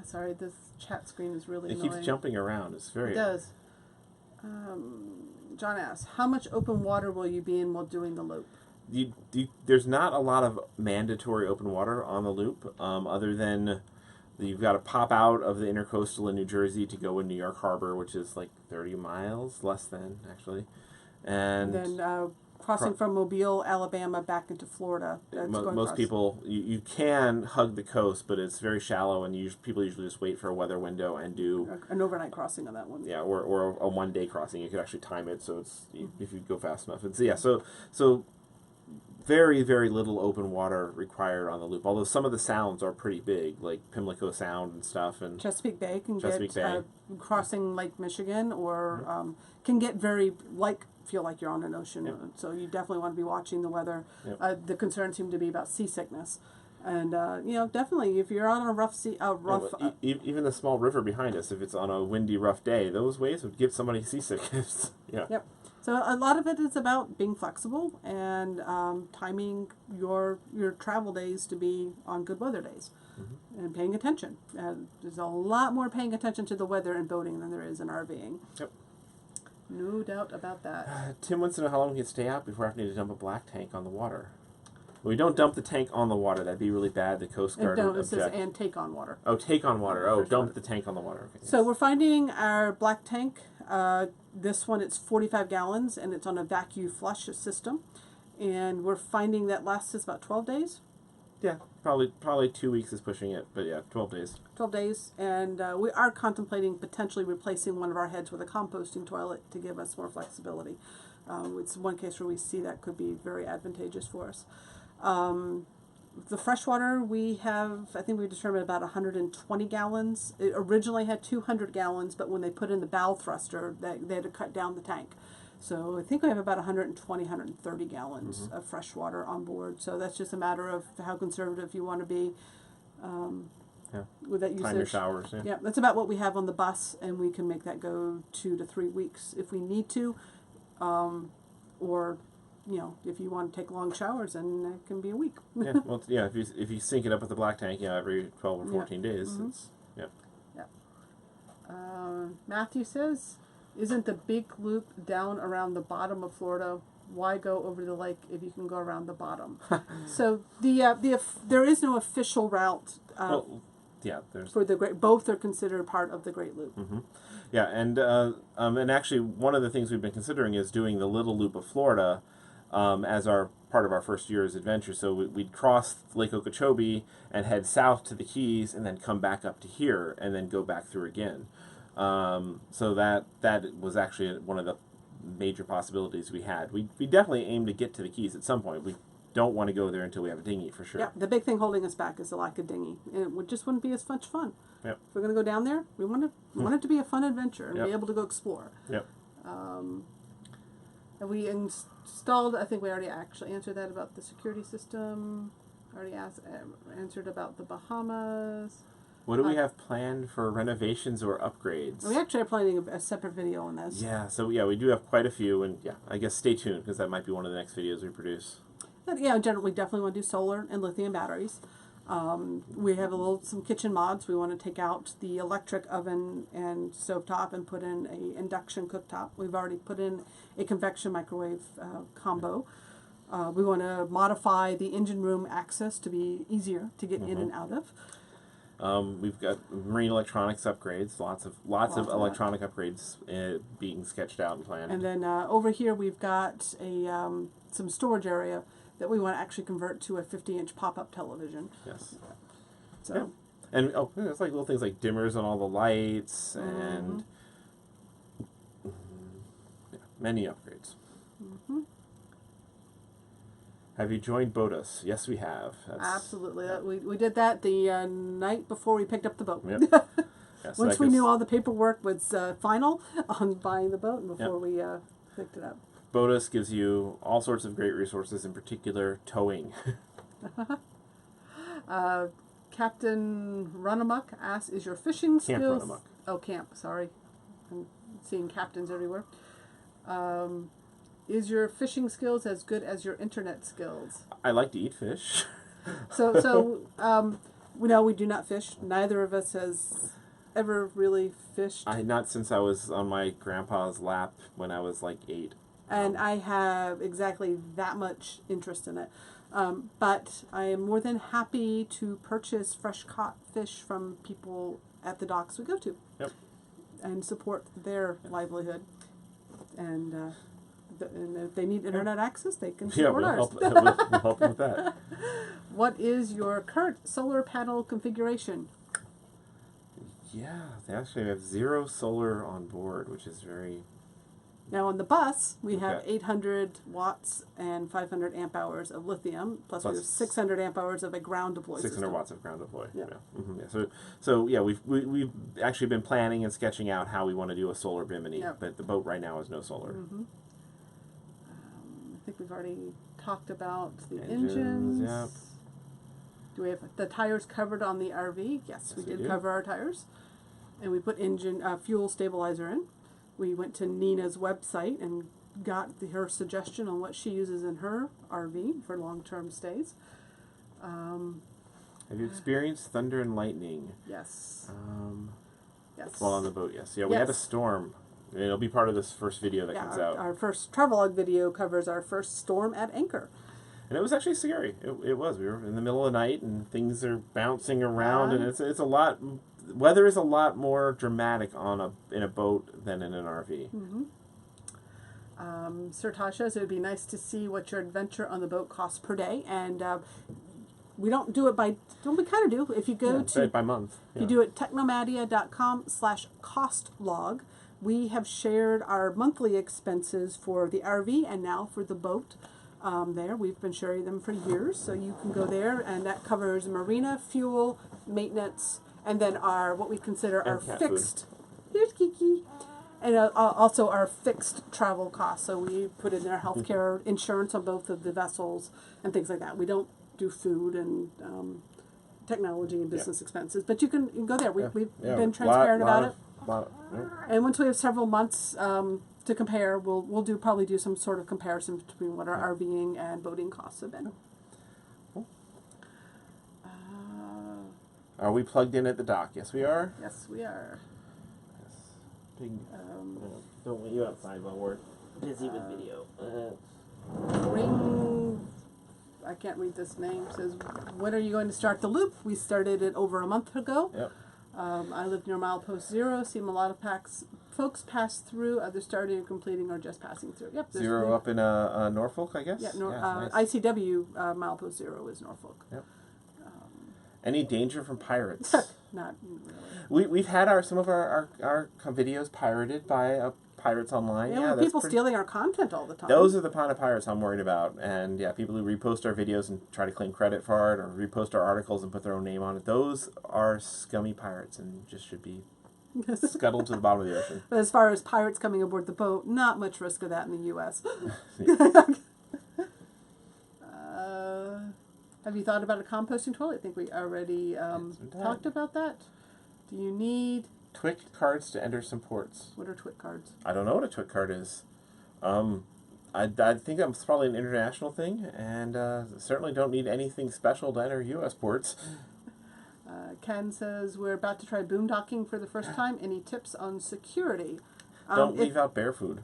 Sorry, this chat screen is really annoying. It keeps jumping around. It's very... It does. John asks, how much open water will you be in while doing the loop? There's not a lot of mandatory open water on the loop, other than you've got to pop out of the intercoastal in New Jersey to go in New York Harbor, which is like 30 miles, less than, actually. And then crossing from Mobile, Alabama, back into Florida. Most people, you can hug the coast, but it's very shallow, and people usually just wait for a weather window and do an overnight crossing on that one. Yeah, or a one-day crossing. You could actually time it so it's if you go fast enough. So very, very little open water required on the loop. Although some of the sounds are pretty big, like Pimlico Sound and stuff, and Chesapeake Bay can Chesapeake get Bay. Crossing Lake Michigan, or can get very feel like you're on an ocean. Yep. So you definitely want to be watching the weather. Yep. The concerns seem to be about seasickness, and definitely if you're on a rough even the small river behind us, if it's on a windy, rough day, those waves would give somebody seasick. Yeah. Yep. So a lot of it is about being flexible and timing your travel days to be on good weather days, and paying attention. There's a lot more paying attention to the weather in boating than there is in RVing. Yep. No doubt about that. Tim wants to know how long we can stay out before having to dump a black tank on the water. We don't dump the tank on the water. That'd be really bad. The Coast Guard would it says object. and take on water. Oh, take on water. Oh, dump the tank on the water. Okay, So we're finding our black tank. This one, it's 45 gallons, and it's on a vacuum flush system. And we're finding that lasts us about 12 days. Yeah, probably 2 weeks is pushing it, but yeah, 12 days. 12 days, and we are contemplating potentially replacing one of our heads with a composting toilet to give us more flexibility. It's one case where we see that could be very advantageous for us. The freshwater, we have, I think we determined about 120 gallons. It originally had 200 gallons, but when they put in the bow thruster, they had to cut down the tank. So I think we have about 120, 130 gallons of fresh water on board. So that's just a matter of how conservative you want to be with that usage. Time your showers. Yeah, that's about what we have on the bus, and we can make that go 2 to 3 weeks if we need to. Or, if you want to take long showers, then it can be a week. Yeah, well, yeah. If you sync it up with the black tank, every 12 or 14 days, it's Matthew says, isn't the big loop down around the bottom of Florida? Why go over the lake if you can go around the bottom? So there is no official route. For the Great. Both are considered part of the Great Loop. Mm-hmm. Yeah, and actually one of the things we've been considering is doing the Little Loop of Florida as our part of our first year's adventure. So we'd cross Lake Okeechobee and head south to the Keys, and then come back up to here, and then go back through again. So that was actually one of the major possibilities we had. We definitely aim to get to the Keys at some point. We don't want to go there until we have a dinghy, for sure. Yeah, the big thing holding us back is the lack of dinghy. And it just wouldn't be as much fun. Yep. If we're going to go down there, we want it to be a fun adventure and be able to go explore. Yep. And we installed, I think we already actually answered that about the security system. Already answered about the Bahamas. What do we have planned for renovations or upgrades? We actually are planning a separate video on this. Yeah, so we do have quite a few, and I guess stay tuned, because that might be one of the next videos we produce. Yeah, generally, we definitely want to do solar and lithium batteries. We have some kitchen mods. We want to take out the electric oven and stovetop and put in a induction cooktop. We've already put in a convection microwave combo. We want to modify the engine room access to be easier to get in and out of. We've got marine electronics upgrades, lots of electronic upgrades being sketched out and planned. And then over here we've got some storage area that we want to actually convert to a 50-inch pop-up television. Yes. So. Yeah. And there's like little things like dimmers on all the lights and many upgrades. Have you joined Botus? Yes, we have. Absolutely. We did that the night before we picked up the boat. Yep. Yeah, so Once we knew all the paperwork was final on buying the boat and before we picked it up. Botus gives you all sorts of great resources, in particular towing. Captain Runamuck asks, is your fishing Camp skills... Runamuck. Oh, camp, sorry. I'm seeing captains everywhere. Is your fishing skills as good as your internet skills? I like to eat fish. We know we do not fish. Neither of us has ever really fished. Not since I was on my grandpa's lap when I was like 8. And I have exactly that much interest in it. But I am more than happy to purchase fresh caught fish from people at the docks we go to. Yep. And support their livelihood. And if they need internet access, they can support ours. We'll help them with that. What is your current solar panel configuration? Yeah, they actually have 0 solar on board, which is very... Now on the bus, we have 800 watts and 500 amp hours of lithium, plus we have 600 amp hours of a ground deploy 600 system. watts of ground deploy. Yeah. Yeah. We've actually been planning and sketching out how we want to do a solar Bimini, but the boat right now has no solar. Mm-hmm. I think we've already talked about the engines. Yep. Do we have the tires covered on the RV? Yes, we did cover our tires. And we put fuel stabilizer in. We went to Nina's website and got her suggestion on what she uses in her RV for long-term stays. Have you experienced thunder and lightning? Yes. Yes. While on the boat, yes. Yeah, we had a storm. It'll be part of this first video that comes out. Our first travelogue video covers our first storm at anchor. And it was actually scary. It was. We were in the middle of the night, and things are bouncing around, and it's a lot... Weather is a lot more dramatic in a boat than in an RV. Mm-hmm. Sir Tasha, so it would be nice to see what your adventure on the boat costs per day. And we don't do it by... Don't we kind of do? If you go to... by month. If you do it technomadia.com/costlog, we have shared our monthly expenses for the RV and now for the boat. There, we've been sharing them for years, so you can go there, and that covers marina, fuel, maintenance, and then what we consider our fixed. Here's Kiki, and also our fixed travel costs. So we put in their healthcare insurance on both of the vessels and things like that. We don't do food and technology and business expenses, but you can go there. We've been transparent about it. And once we have several months to compare, we'll probably do some sort of comparison between what our RVing and boating costs have been. Cool. Are we plugged in at the dock? Yes, we are. Yes, we are. Yes. Big. Don't want you outside while we're busy with video. Ring. I can't read this name. It says, when are you going to start the loop? We started it over a month ago. Yep. I live near milepost 0. Seen a lot of folks pass through, either starting or completing or just passing through. Yep. 0 up in Norfolk, I guess? Yeah, nice. ICW milepost 0 is Norfolk. Yep. Any danger from pirates? Not really. We've had some of our videos pirated by pirates online. Yeah, people stealing our content all the time. Those are the kind of pirates I'm worried about. And people who repost our videos and try to claim credit for it, or repost our articles and put their own name on it. Those are scummy pirates and just should be scuttled to the bottom of the ocean. But as far as pirates coming aboard the boat, not much risk of that in the U.S. Have you thought about a composting toilet? I think we already talked about that. Do you need... TWIC cards to enter some ports. What are TWIC cards? I don't know what a TWIC card is. I think it's probably an international thing, and certainly don't need anything special to enter U.S. ports. Ken says, we're about to try boondocking for the first time. Any tips on security? Don't leave out bear food.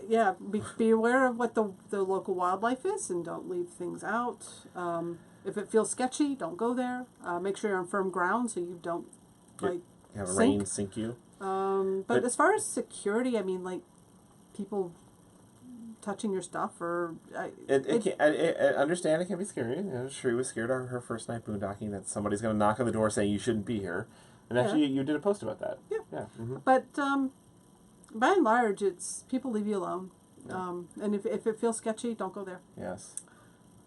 Yeah, be aware of what the local wildlife is, and don't leave things out. If it feels sketchy, don't go there. Make sure you're on firm ground so you don't have rain sink you. But as far as security, I mean, like people touching your stuff or I understand it can be scary. You know, Cherie was scared on her first night boondocking that somebody's going to knock on the door saying you shouldn't be here, and actually you did a post about that. Yeah. Mm-hmm. But by and large, it's people leave you alone. Yeah. And if it feels sketchy, don't go there. Yes.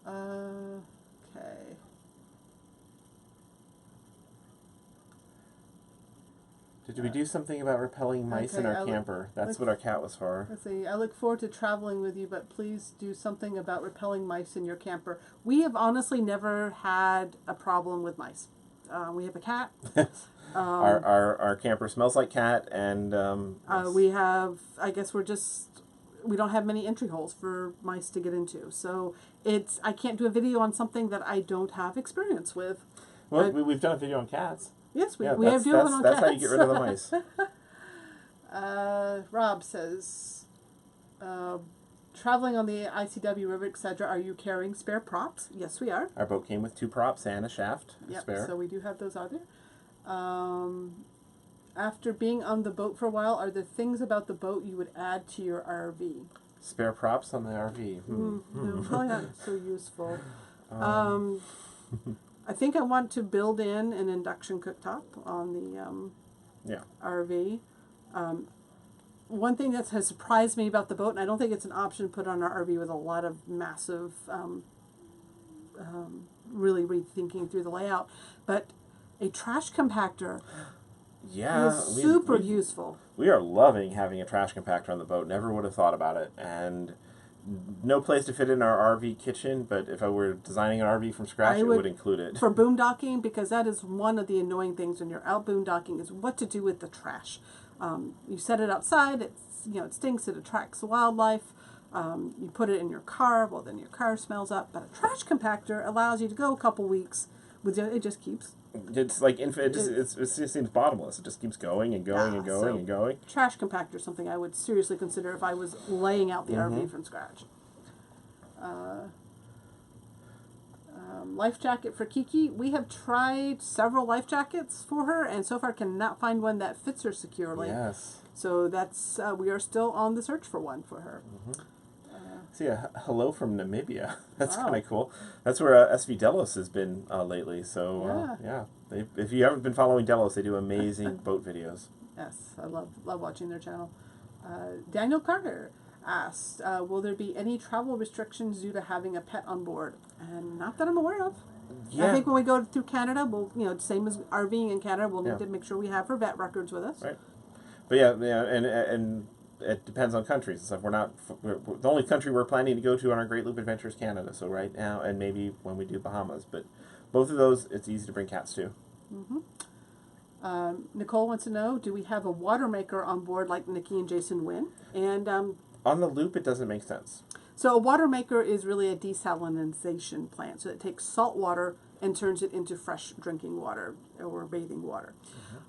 Okay. Did we do something about repelling mice in Okay, our camper? That's what our cat was for. Let's see. I look forward to traveling with you, but please do something about repelling mice in your camper. We have honestly never had a problem with mice. We have a cat. Our camper smells like cat, and yes. We have. I guess we don't have many entry holes for mice to get into. So I can't do a video on something that I don't have experience with. Well, we've done a video on cats. Yes, we Yeah, have doing on that's cats. how you get rid of the mice. Rob says, traveling on the ICW River, etc. Are you carrying spare props? Yes, we are. Our boat came with 2 props and a shaft spare. So we do have those out there. After being on the boat for a while, are there things about the boat you would add to your RV? Spare props on the RV. No, probably not so useful. I think I want to build in an induction cooktop on the RV. One thing that has surprised me about the boat, and I don't think it's an option put on our RV with a lot of massive, really rethinking through the layout, but a trash compactor is super useful. We are loving having a trash compactor on the boat. Never would have thought about it. And no place to fit in our RV kitchen, but if I were designing an RV from scratch, it would include it. For boondocking, because that is one of the annoying things when you're out boondocking is what to do with the trash. You set it outside, it stinks, it attracts wildlife. You put it in your car, well then your car smells up. But a trash compactor allows you to go a couple weeks with it just keeps. It's like infinite. It just seems bottomless. It just keeps going and going and going and going. Trash compactor is something I would seriously consider if I was laying out the RV from scratch. Life jacket for Kiki. We have tried several life jackets for her, and so far cannot find one that fits her securely. Yes. So that's we are still on the search for one for her. See, hello from Namibia. That's Wow. kind of cool. That's where SV Delos has been lately. So if you haven't been following Delos, they do amazing boat videos. Yes, I love watching their channel. Daniel Carter asked, will there be any travel restrictions due to having a pet on board? And not that I'm aware of. Yeah. I think when we go through Canada, we'll, same as RVing in Canada, we'll need to make sure we have her vet records with us. Right. But and it depends on countries and stuff. We're the only country we're planning to go to on our Great Loop Adventure is Canada. So right now, and maybe when we do Bahamas, but both of those, it's easy to bring cats to. Nicole wants to know, do we have a water maker on board like Nikki and Jason win? And on the loop, it doesn't make sense. so a water maker is really a desalinization plant. So it takes salt water and turns it into fresh drinking water or bathing water.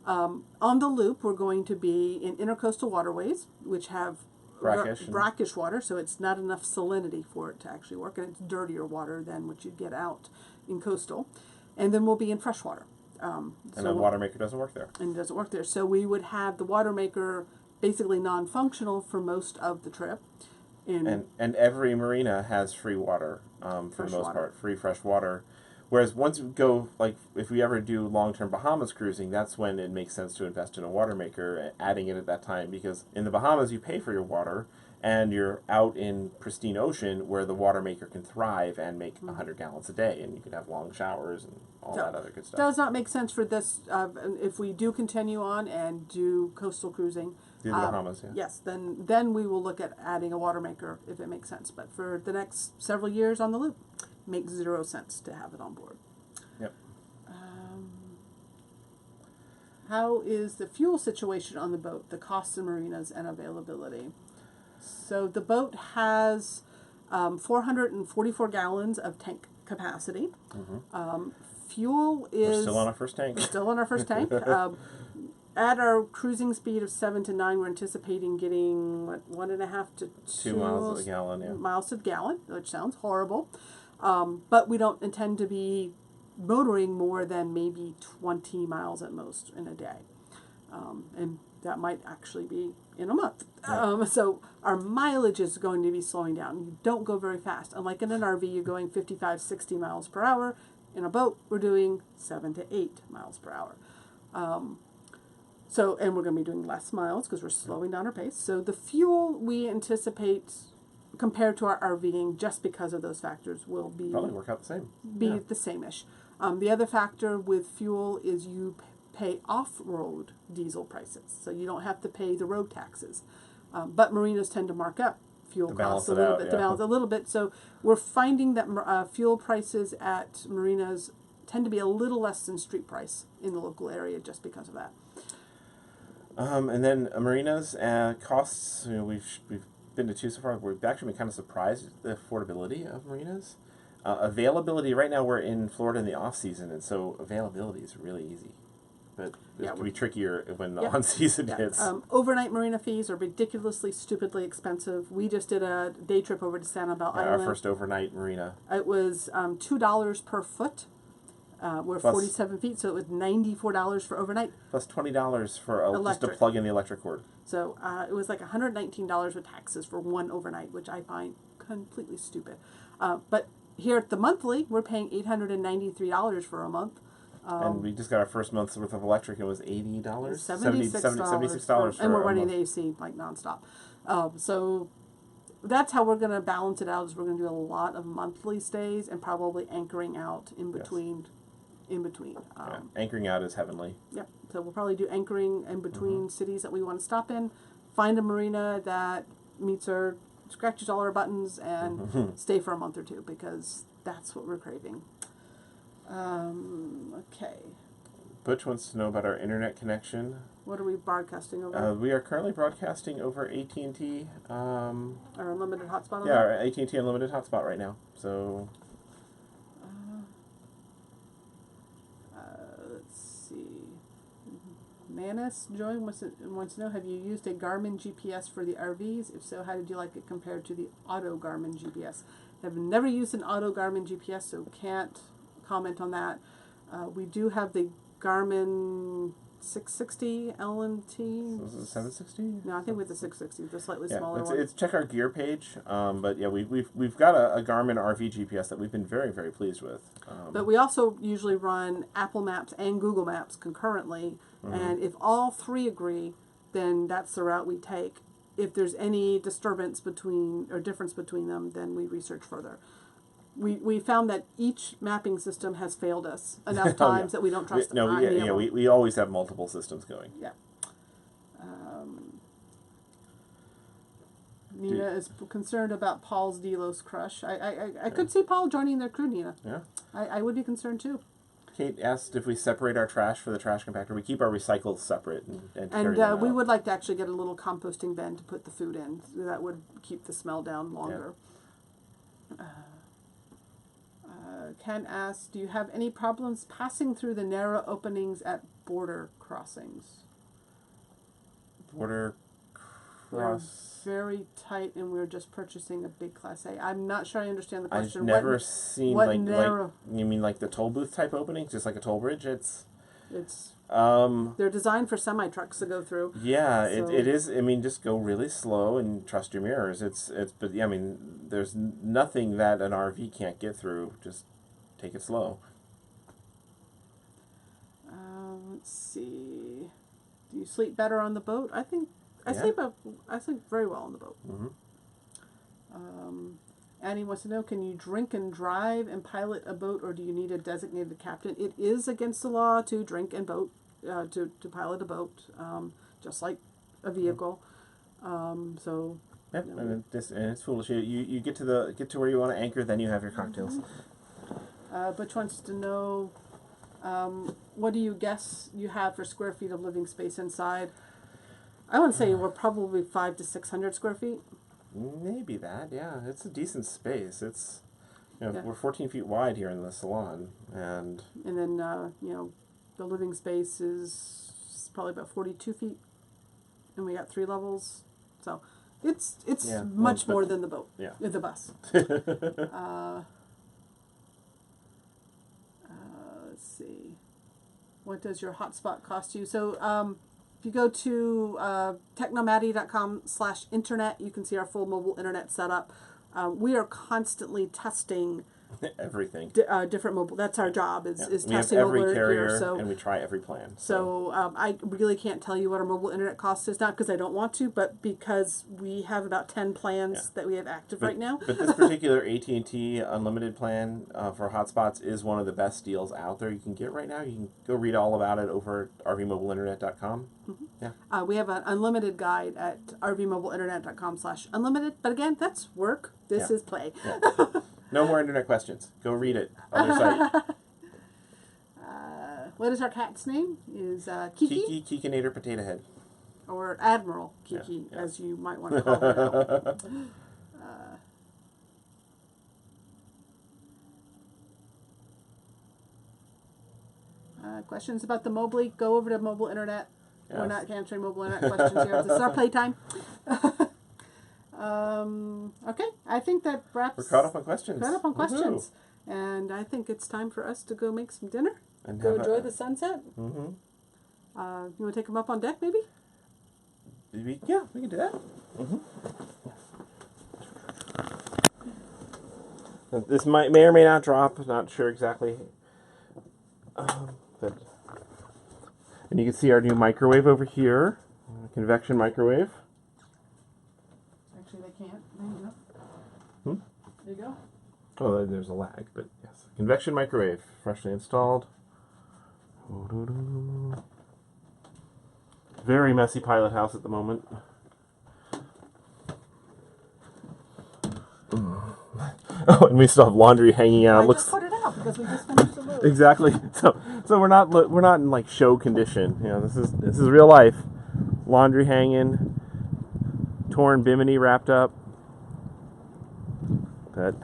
On the loop, we're going to be in intercoastal waterways, which have brackish water, so it's not enough salinity for it to actually work, and it's dirtier water than what you'd get out in coastal. And then we'll be in freshwater. And the water maker doesn't work there. And it doesn't work there. So we would have the water maker basically non-functional for most of the trip. And every marina has free water for the most part, free fresh water. Whereas once we go, like if we ever do long-term Bahamas cruising, that's when it makes sense to invest in a water maker, adding it at that time, because in the Bahamas you pay for your water, and you're out in pristine ocean where the water maker can thrive and make 100 gallons a day, and you can have long showers and all that other good stuff. Does not make sense for this, if we do continue on and do coastal cruising. Do the Bahamas, yeah. Yes, then we will look at adding a water maker if it makes sense. But for the next several years on the loop, makes 0 sense to have it on board. Yep. How is the fuel situation on the boat, the costs of marinas, and availability? So the boat has 444 gallons of tank capacity. Fuel is... We're still on our first tank. Still on our first tank. At our cruising speed of 7 to 9, we're anticipating getting, 1.5 to 2 miles a gallon, yeah. Miles to the gallon, which sounds horrible. But we don't intend to be motoring more than maybe 20 miles at most in a day. And that might actually be in a month. Yeah. So our mileage is going to be slowing down. You don't go very fast. Unlike in an RV, you're going 55, 60 miles per hour. In a boat, we're doing 7 to 8 miles per hour. And we're going to be doing less miles because we're slowing down our pace. So the fuel we anticipate compared to our RVing, just because of those factors, will be Probably work out the same. the same-ish. The other factor with fuel is you pay off-road diesel prices, so you don't have to pay the road taxes. But marinas tend to mark up fuel costs a little bit to balance a little bit. So we're finding that fuel prices at marinas tend to be a little less than street price in the local area, just because of that. And then marinas costs. We've been to 2 so far. We've actually been kind of surprised at the affordability of marinas. Availability, right now we're in Florida in the off season, and so availability is really easy. But it can be trickier when the on season hits. Overnight marina fees are ridiculously, stupidly expensive. We just did a day trip over to Sanibel Island. Our first overnight marina. It was $2 per foot. We're plus 47 feet, so it was $94 for overnight. Plus $20 for just to plug in the electric cord. So it was like $119 with taxes for one overnight, which I find completely stupid. But here at the monthly, we're paying $893 for a month. And we just got our first month's worth of electric. It was $80, $76, and we're running the AC like nonstop. So that's how we're going to balance it out. Is we're going to do a lot of monthly stays and probably anchoring out in between. Anchoring out is heavenly. Yep. So we'll probably do anchoring in between cities that we want to stop in. Find a marina that meets our scratches all our buttons and stay for a month or two, because that's what we're craving. Okay. Butch wants to know about our internet connection. What are we broadcasting over? We are currently broadcasting over AT&T. Our unlimited hotspot. Our AT&T unlimited hotspot right now. So. Let's see. Manus Joy wants to know: have you used a Garmin GPS for the RVs? If so, how did you like it compared to the auto Garmin GPS? I've never used an auto Garmin GPS, so can't comment on that. We do have the Garmin 660 LNT. Was it 760? No, I think with the 660, the slightly smaller one. It's check our gear page. But yeah, we've got a Garmin RV GPS that we've been very, very pleased with. But we also usually run Apple Maps and Google Maps concurrently, and if all three agree, then that's the route we take. If there's any difference between them, then we research further. We found that each mapping system has failed us enough times that we don't trust them. We always have multiple systems going. Yeah. Nina is concerned about Paul's Delos crush. I could see Paul joining their crew, Nina. Yeah. I would be concerned too. Kate asked if we separate our trash for the trash compactor. We keep our recycles separate and carry them we out. would like to actually get a little composting bin to put the food in. That would keep the smell down longer. Yeah. Ken asks, do you have any problems passing through the narrow openings at border crossings? Border cross. They're very tight, and we're just purchasing a big Class A. I'm not sure I understand the question. I've never seen like you mean like the toll booth type openings, just like a toll bridge. It's they're designed for semi trucks to go through. Yeah, so. it is. I mean, just go really slow and trust your mirrors. But yeah, I mean, there's nothing that an RV can't get through. Just take it slow. Let's see. Do you sleep better on the boat? I think I sleep very well on the boat. Annie wants to know: can you drink and drive and pilot a boat, or do you need a designated captain? It is against the law to drink and to pilot a boat, just like a vehicle. So. Yeah, and it's foolish. You get to where you want to anchor, then you have your cocktails. Butch wants to know, what do you guess you have for square feet of living space inside? I want to say we're probably 500 to 600 square feet. Maybe that, yeah. It's a decent space. It's, we're 14 feet wide here in the salon, and then the living space is probably about 42 feet, and we got 3 levels, so it's much more than the boat, the bus. Let's see. What does your hotspot cost you? So if you go to technomadia.com/internet, you can see our full mobile internet setup. We are constantly testing Everything. Different mobile. That's our job. Is We have testing every mobile carrier, here. So and we try every plan. So I really can't tell you what our mobile internet cost is, not because I don't want to, but because we have about 10 plans that we have active right now. But this particular AT&T unlimited plan for hotspots is one of the best deals out there you can get right now. You can go read all about it over at rvmobileinternet.com. Mm-hmm. Yeah. We have an unlimited guide at rvmobileinternet.com/unlimited. But again, that's work. This is play. Yeah. No more internet questions. Go read it on their site. What is our cat's name? Is Kiki? Kikinator Potato Head. Or Admiral Kiki, Yeah. as you might want to call her now. Questions about the Mobley? Go over to mobile internet. Yes. We're not answering mobile internet questions here. This is our playtime. Okay, I think that wraps. We're caught up on questions. Caught up on questions. Woohoo. And I think it's time for us to go make some dinner. And go enjoy the sunset. Mm-hmm. You want to take them up on deck, maybe? Yeah, we can do that. Mm-hmm. This may or may not drop. Not sure exactly. But and you can see our new microwave over here, convection microwave. Actually, they can't. There you go. Hmm? There you go. Oh, there's a lag, but yes, convection microwave, freshly installed. Very messy pilot house at the moment. Oh, and we still have laundry hanging out. I Looks just put it out because we just finished the load. exactly. So we're not in like show condition. You know, this is real life. Laundry hanging, torn Bimini wrapped up. But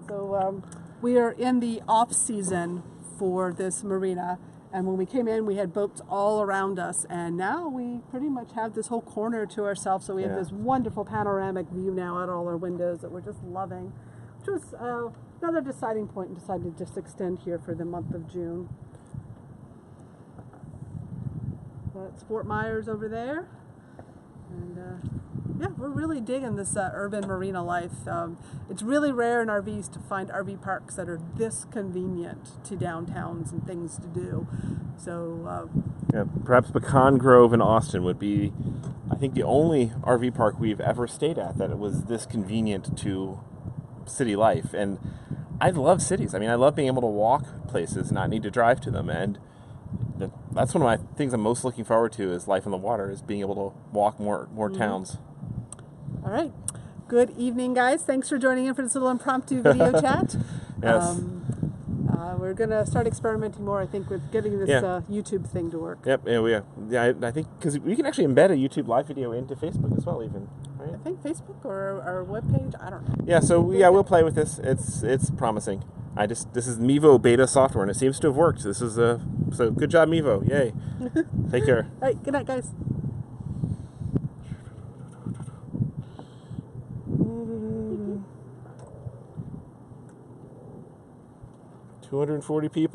So we are in the off season for this marina, and when we came in, we had boats all around us, and now we pretty much have this whole corner to ourselves. So we have this wonderful panoramic view now at all our windows that we're just loving, which was another deciding point, and decided to just extend here for the month of June. That's Fort Myers over there, and yeah, we're really digging this urban marina life. It's really rare in RVs to find RV parks that are this convenient to downtowns and things to do. So yeah, perhaps Pecan Grove in Austin would be, I think, the only RV park we've ever stayed at that it was this convenient to city life. And I love cities. I mean, I love being able to walk places and not need to drive to them. And that's one of my things I'm most looking forward to is life on the water, is being able to walk more towns. All right. Good evening, guys. Thanks for joining in for this little impromptu video chat. Yes. We're going to start experimenting more, I think, with getting this YouTube thing to work. Yep. Yeah, I think because we can actually embed a YouTube live video into Facebook as well, even. Right? I think Facebook or our webpage. I don't know. Yeah. So we'll play with this. It's promising. This is Mevo beta software, and it seems to have worked. This is so good job, Mevo. Yay. Take care. All right. Good night, guys. 240 people.